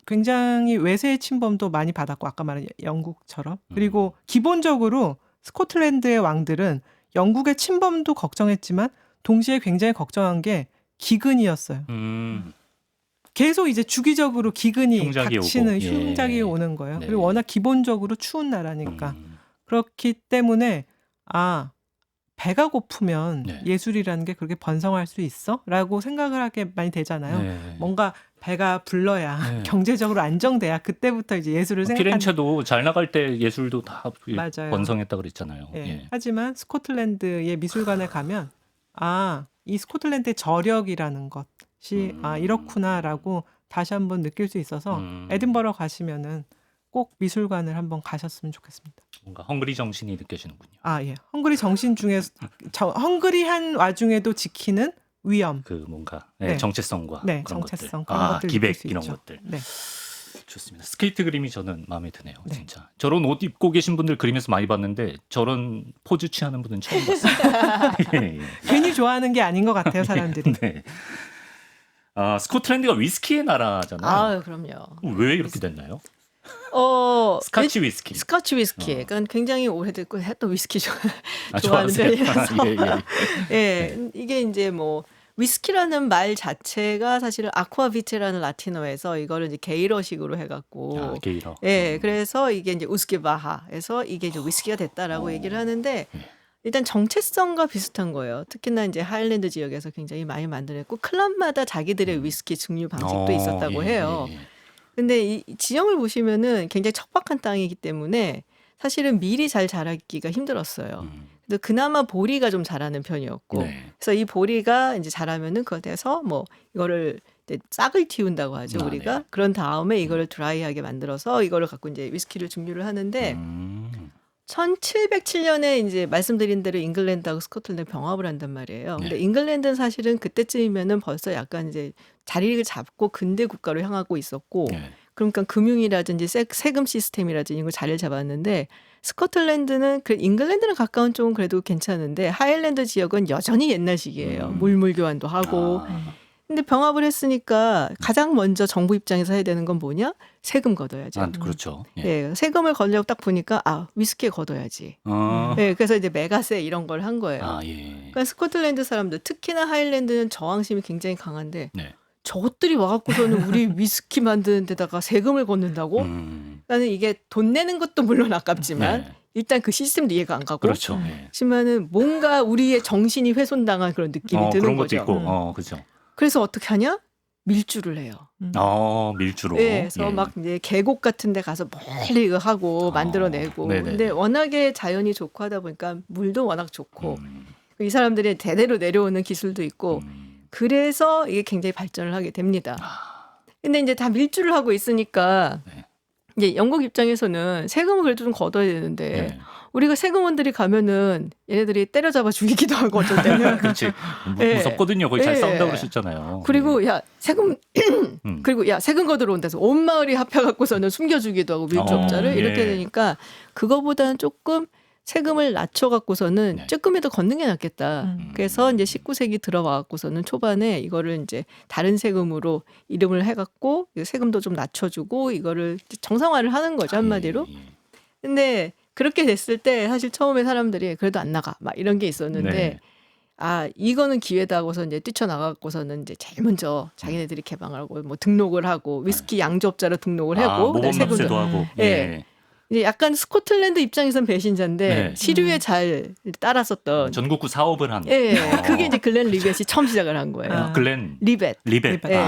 굉장히 외세의 침범도 많이 받았고 아까 말한 영국처럼 그리고 기본적으로 스코틀랜드의 왕들은 영국의 침범도 걱정했지만 동시에 굉장히 걱정한 게 기근이었어요. 계속 이제 주기적으로 기근이 흉작이 닥치는 오고. 예. 흉작이 오는 거예요. 네. 그리고 워낙 기본적으로 추운 나라니까. 음. 그렇기 때문에 배가 고프면 네. 예술이라는 게 그렇게 번성할 수 있어? 라고 생각을 하게 많이 되잖아요. 네. 뭔가 배가 불러야 네. 경제적으로 안정돼야 그때부터 이제 예술을 생각하는 피렌체도 잘 나갈 때 예술도 다 맞아요. 번성했다 그랬잖아요. 예. 예. 하지만 스코틀랜드의 미술관에 가면 이 스코틀랜드의 저력이라는 것이 이렇구나라고 다시 한번 느낄 수 있어서 에든버러 가시면은 꼭 미술관을 한번 가셨으면 좋겠습니다. 뭔가 헝그리 정신이 느껴지는군요. 예. 헝그리 정신 중에 헝그리한 와중에도 지키는 위엄. 그 뭔가 네. 정체성과 네, 그런 정체성 것들. 그런 것들 기백 느낄 수 이런 있죠. 것들. 네. 좋습니다. 스케이트 그림이 저는 마음에 드네요. 네. 진짜. 저런 옷 입고 계신 분들 그림에서 많이 봤는데 저런 포즈 취하는 분은 처음 봤어요. 예, 예. 괜히 좋아하는 게 아닌 것 같아요, 사람들이. 네. 스코틀랜드가 위스키의 나라잖아요. 그럼요. 왜 이렇게 됐나요? 스카치 위스키. 스카치 위스키. 그러니까 굉장히 오래됐고 했던 위스키 좋아하는 좋아하세요? 편이라서. 예, 예. 예, 이게 이제 뭐 위스키라는 말 자체가 사실은 아쿠아비체라는 라틴어에서 이거를 이제 게이러식으로 해갖고 게이러. 예, 그래서 이게 이제 우스키바하에서 이게 이제 위스키가 됐다라고 얘기를 하는데 일단 정체성과 비슷한 거예요. 특히나 이제 하일랜드 지역에서 굉장히 많이 만들었고 클럽마다 자기들의 위스키 증류 방식도 있었다고 해요. 예. 근데 이 지형을 보시면은 굉장히 척박한 땅이기 때문에 사실은 밀이 잘 자라기가 힘들었어요. 근데 그나마 보리가 좀 자라는 편이었고, 네. 그래서 이 보리가 이제 자라면은 그것에서 뭐 이거를 이제 싹을 틔운다고 하죠, 우리가. 네. 그런 다음에 이거를 드라이하게 만들어서 이거를 갖고 이제 위스키를 증류를 하는데 1707년에 이제 말씀드린 대로 잉글랜드하고 스코틀랜드 병합을 한단 말이에요. 근데 네. 잉글랜드는 사실은 그때쯤이면은 벌써 약간 이제 자리를 잡고 근대 국가로 향하고 있었고, 네. 그러니까 금융이라든지 세금 시스템이라든지 이런 걸 자리를 잡았는데 스코틀랜드는 그 잉글랜드랑 가까운 쪽은 그래도 괜찮은데 하일랜드 지역은 여전히 옛날식이에요. 물물 교환도 하고. 근데 병합을 했으니까 가장 먼저 정부 입장에서 해야 되는 건 뭐냐? 세금 걷어야죠. 그렇죠. 예. 예, 세금을 걷려고 딱 보니까 위스키에 걷어야지. 예, 그래서 이제 메가세 이런 걸 한 거예요. 예. 그러니까 스코틀랜드 사람들 특히나 하일랜드는 저항심이 굉장히 강한데 네. 저것들이 와갖고서는 우리 위스키 만드는 데다가 세금을 걷는다고? 나는 이게 돈 내는 것도 물론 아깝지만 네. 일단 그 시스템도 이해가 안 가고 그렇죠. 예. 하지만은 뭔가 우리의 정신이 훼손당한 그런 느낌이 드는 그런 것도 거죠. 있고. 그렇죠. 그래서 어떻게 하냐? 밀주를 해요. 밀주로. 네, 그래서 예. 막 이제 계곡 같은 데 가서 멀리 이거 하고 만들어내고. 네네네. 근데 워낙에 자연이 좋고 하다 보니까 물도 워낙 좋고 이 사람들이 대대로 내려오는 기술도 있고 그래서 이게 굉장히 발전을 하게 됩니다. 근데 이제 다 밀주를 하고 있으니까 네. 이제 영국 입장에서는 세금을 그래도 좀 걷어야 되는데 네. 우리가 세금원들이 가면은 얘네들이 때려잡아 죽이기도 하고 어쩔 때는 그렇지. 예. 무섭거든요. 거기 잘 예. 싸운다고 그러셨잖아요. 그리고 야 세금 음. 그리고 야 세금 거들어 온다서 온 마을이 합해갖고서는 숨겨주기도 하고 밀주업자를 예. 이렇게 되니까 그거보다는 조금 세금을 낮춰갖고서는 네. 조금이라도 걷는 게 낫겠다. 그래서 이제 19세기 들어와갖고서는 초반에 이거를 이제 다른 세금으로 이름을 해갖고 세금도 좀 낮춰주고 이거를 정상화를 하는 거죠 한마디로. 예. 근데 그렇게 됐을 때 사실 처음에 사람들이 그래도 안 나가 막 이런 게 있었는데 네. 이거는 기회다 하고서 이제 뛰쳐나가고서는 이제 제일 먼저 자기네들이 개방하고 뭐 등록을 하고 위스키 양조업자로 등록을 하고 그다음에 모범납세도 세금도 하고. 예. 예. 이제 약간 스코틀랜드 입장에선 배신자인데 네. 시류에 잘 따랐었던 전국구 사업을 한. 예, 그게 이제 글렌 리벳이 처음 시작을 한 거예요. 글렌 리벳. 리벳. 예,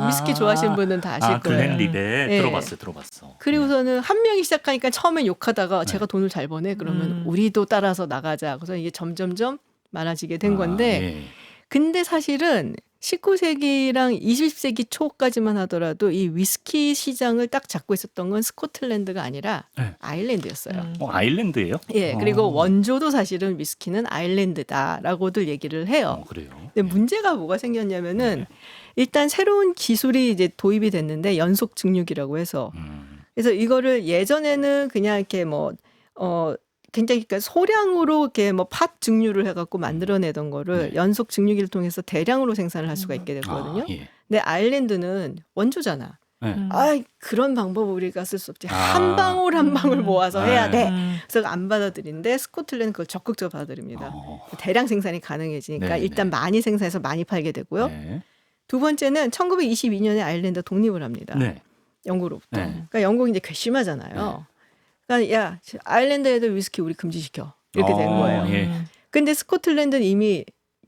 위스키 좋아하시는 분은 다 아실 거예요. 글렌 리벳 예. 들어봤어. 그리고서는 한 명이 시작하니까 처음엔 욕하다가 제가 돈을 잘 버네 그러면 우리도 따라서 나가자. 그래서 이게 점점점 많아지게 된 건데 예. 근데 사실은 19세기랑 20세기 초까지만 하더라도 이 위스키 시장을 딱 잡고 있었던 건 스코틀랜드가 아니라 네. 아일랜드였어요. 아일랜드예요? 예, 그리고 원조도 사실은 위스키는 아일랜드다라고들 얘기를 해요. 그래요. 근데 문제가 뭐가 생겼냐면은 일단 새로운 기술이 이제 도입이 됐는데 연속 증류기라고 해서 그래서 이거를 예전에는 그냥 이렇게 굉장히 그러니까 소량으로 이렇게 팥 증류를 해갖고 만들어내던 거를 네. 연속 증류기를 통해서 대량으로 생산을 할 수가 있게 됐거든요. 예. 근데 아일랜드는 원조잖아. 네. 그런 방법 우리가 쓸 수 없지. 아. 한 방울 한 방울 모아서 해야 돼. 음. 그래서 안 받아들이는데 스코틀랜드 그걸 적극적으로 받아들입니다. 어. 대량 생산이 가능해지니까 네, 일단 네. 많이 생산해서 많이 팔게 되고요. 네. 두 번째는 1922년에 아일랜드 독립을 합니다. 네. 영국으로부터. 네. 그러니까 영국이 이제 괘씸하잖아요. 그러니까 야 아일랜드에도 위스키 우리 금지시켜 이렇게 된 거예요. 예. 근데 스코틀랜드는 이미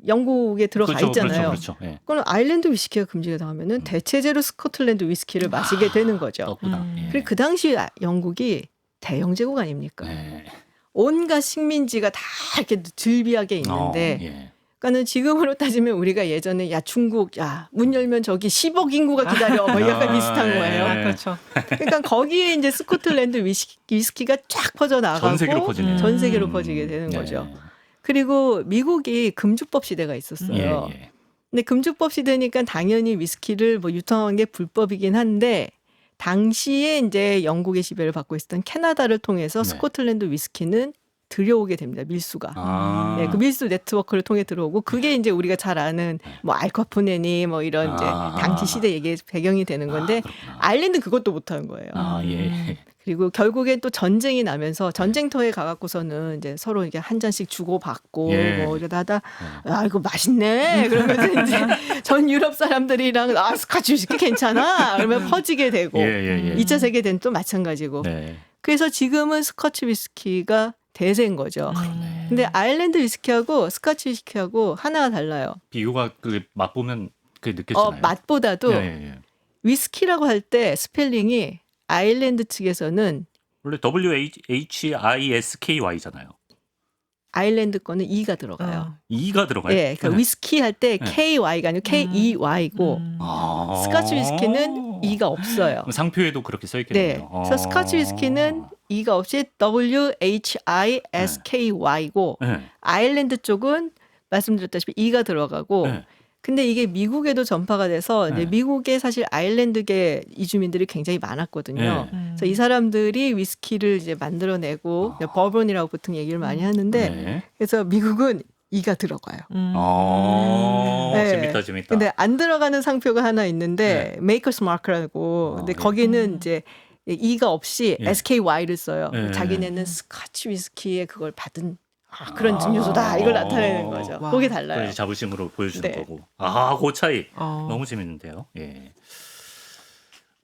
영국에 들어가 그렇죠, 있잖아요. 그렇죠. 예. 그럼 아일랜드 위스키가 금지가 당하면은 대체제로 스코틀랜드 위스키를 마시게 되는 거죠. 떴구나. 예. 그리고 그 당시 영국이 대영 제국 아닙니까? 네. 온갖 식민지가 다 이렇게 즐비하게 있는데 예. 그러니까는 지금으로 따지면 우리가 예전에 야 중국 야 문 열면 저기 10억 인구가 기다려 뭐 약간 비슷한 거예요. 예. 그렇죠. 그러니까 거기에 이제 스코틀랜드 위스키가 쫙 퍼져 나가고 전 세계로 퍼지네요. 전 세계로 퍼지게 되는 네. 거죠. 그리고 미국이 금주법 시대가 있었어요. 예. 근데 금주법 시대니까 당연히 위스키를 유통한 게 불법이긴 한데 당시에 이제 영국의 지배를 받고 있었던 캐나다를 통해서 네. 스코틀랜드 위스키는 들여오게 됩니다. 밀수가. 아. 네, 그 밀수 네트워크를 통해 들어오고 그게 이제 우리가 잘 아는 알카포네니 이런 이제 당시 시대 얘기의 배경이 되는 건데 그렇구나. 아일랜드는 그것도 못하는 거예요. 예. 그리고 결국엔 또 전쟁이 나면서 전쟁터에 가갖고서는 이제 서로 이렇게 한 잔씩 주고 받고 예. 이러다 하다 이거 맛있네 그러면서 이제 전 유럽 사람들이랑 스카치 위스키 괜찮아 그러면 퍼지게 되고 예. 2차 세계대전 또 마찬가지고 네. 그래서 지금은 스코치 위스키가 대세인 거죠. 근데 아일랜드 위스키하고 스코치 위스키하고 하나가 달라요. 비교가 맛보면 느껴지나요? 맛보다도 예. 위스키라고 할 때 스펠링이 아일랜드 측에서는 원래 WHISKY잖아요. 아일랜드 거는 E가 들어가요. E가 들어가요? 예, 그러니까 위스키 할 때 KY가 아니고 KEY고 스코치 위스키는 E가 없어요. 그럼 상표에도 그렇게 써 있겠네요. 네, 그래서 스코치 위스키는 E가 없이 WHISKY고 네. 아일랜드 쪽은 말씀드렸다시피 E가 들어가고 네. 근데 이게 미국에도 전파가 돼서 이제 네. 미국에 사실 아일랜드계 이주민들이 굉장히 많았거든요. 네. 그래서 이 사람들이 위스키를 이제 만들어내고 버번이라고 보통 얘기를 많이 하는데 네. 그래서 미국은 E가 들어가요. 네. 재밌다. 근데 안 들어가는 상표가 하나 있는데 메이커스 마크라고 근데 예. 거기는 이제 E가 없이 예. SKY를 써요. 예. 자기네는 스코치 위스키에 그걸 받은 그런 증류소다 이걸 나타내는 거죠. 와. 그게 그걸 달라요. 이제 자부심으로 보여주는 네. 거고. 그 차이 너무 재밌는데요. 예.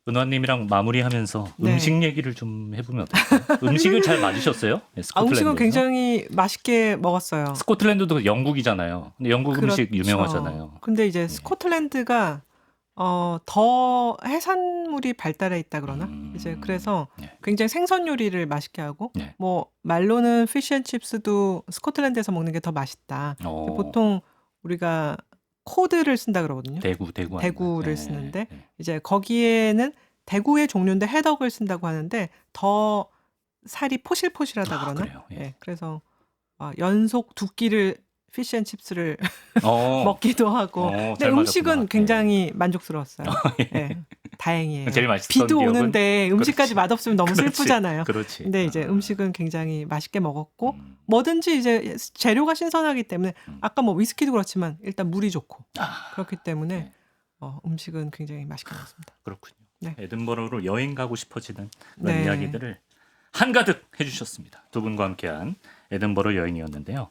은화님이랑 마무리하면서 네. 음식 얘기를 좀 해보면 어떨까요? 음식을 잘 맞으셨어요? 네, 스코틀랜드에서? 음식은 굉장히 맛있게 먹었어요. 스코틀랜드도 영국이잖아요. 근데 영국 음식 그렇죠. 유명하잖아요. 근데 이제 스코틀랜드가 더 해산물이 발달해 있다 그러나 이제 그래서 네. 굉장히 생선 요리를 맛있게 하고 네. 말로는 피쉬앤칩스도 스코틀랜드에서 먹는 게 더 맛있다. 보통 우리가 코드를 쓴다 그러거든요. 대구를 대구를 쓰는데 이제 거기에는 대구의 종류인데 해덕을 쓴다고 하는데 더 살이 포실포실하다 그러나? 그래요? 예. 네, 그래서 연속 두 끼를 피쉬앤칩스를 어. 먹기도 하고. 근데 잘 음식은 맞았구나. 굉장히 만족스러웠어요. 네, 다행이에요. 제일 맛있었던 비도 기억은? 오는데 음식까지 그렇지. 맛없으면 너무 그렇지. 슬프잖아요. 그렇지. 근데 이제 음식은 굉장히 맛있게 먹었고 뭐든지 이제 재료가 신선하기 때문에 아까 위스키도 그렇지만 일단 물이 좋고 그렇기 때문에 네. 음식은 굉장히 맛있게 먹었습니다. 그렇군요. 네. 에든버러로 여행 가고 싶어지는 그런 네. 이야기들을 한가득 해주셨습니다. 두 분과 함께한 에든버러 여행이었는데요.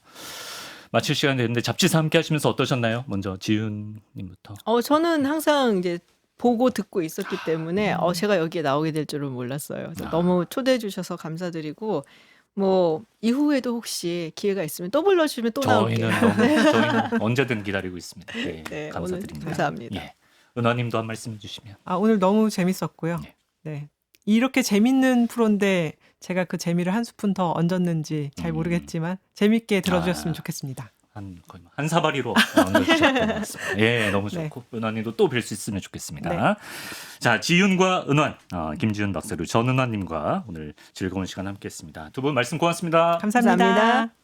마칠 시간이 됐는데 잡지사 함께 하시면서 어떠셨나요? 먼저 지윤님부터. 저는 항상 이제 보고 듣고 있었기 때문에 제가 여기에 나오게 될 줄은 몰랐어요. 그래서 너무 초대해 주셔서 감사드리고 이후에도 혹시 기회가 있으면 또 불러주시면 또 나올게요. 저희는 언제든 기다리고 있습니다. 네, 네, 감사드립니다. 오늘 감사합니다. 예. 은화님도 한 말씀 해주시면. 오늘 너무 재밌었고요. 네. 네. 이렇게 재밌는 프로인데 제가 그 재미를 한 스푼 더 얹었는지 잘 모르겠지만 재밌게 들어주셨으면 좋겠습니다. 거의 한 사발이로 얹어주셨던 것 같습니다. 예, 너무 네. 좋고 은환님도 또 뵐 수 있으면 좋겠습니다. 네. 자, 지윤과 은환, 김지윤 박사 그리고 전은환님과 오늘 즐거운 시간 함께했습니다. 두 분 말씀 고맙습니다. 감사합니다. 감사합니다.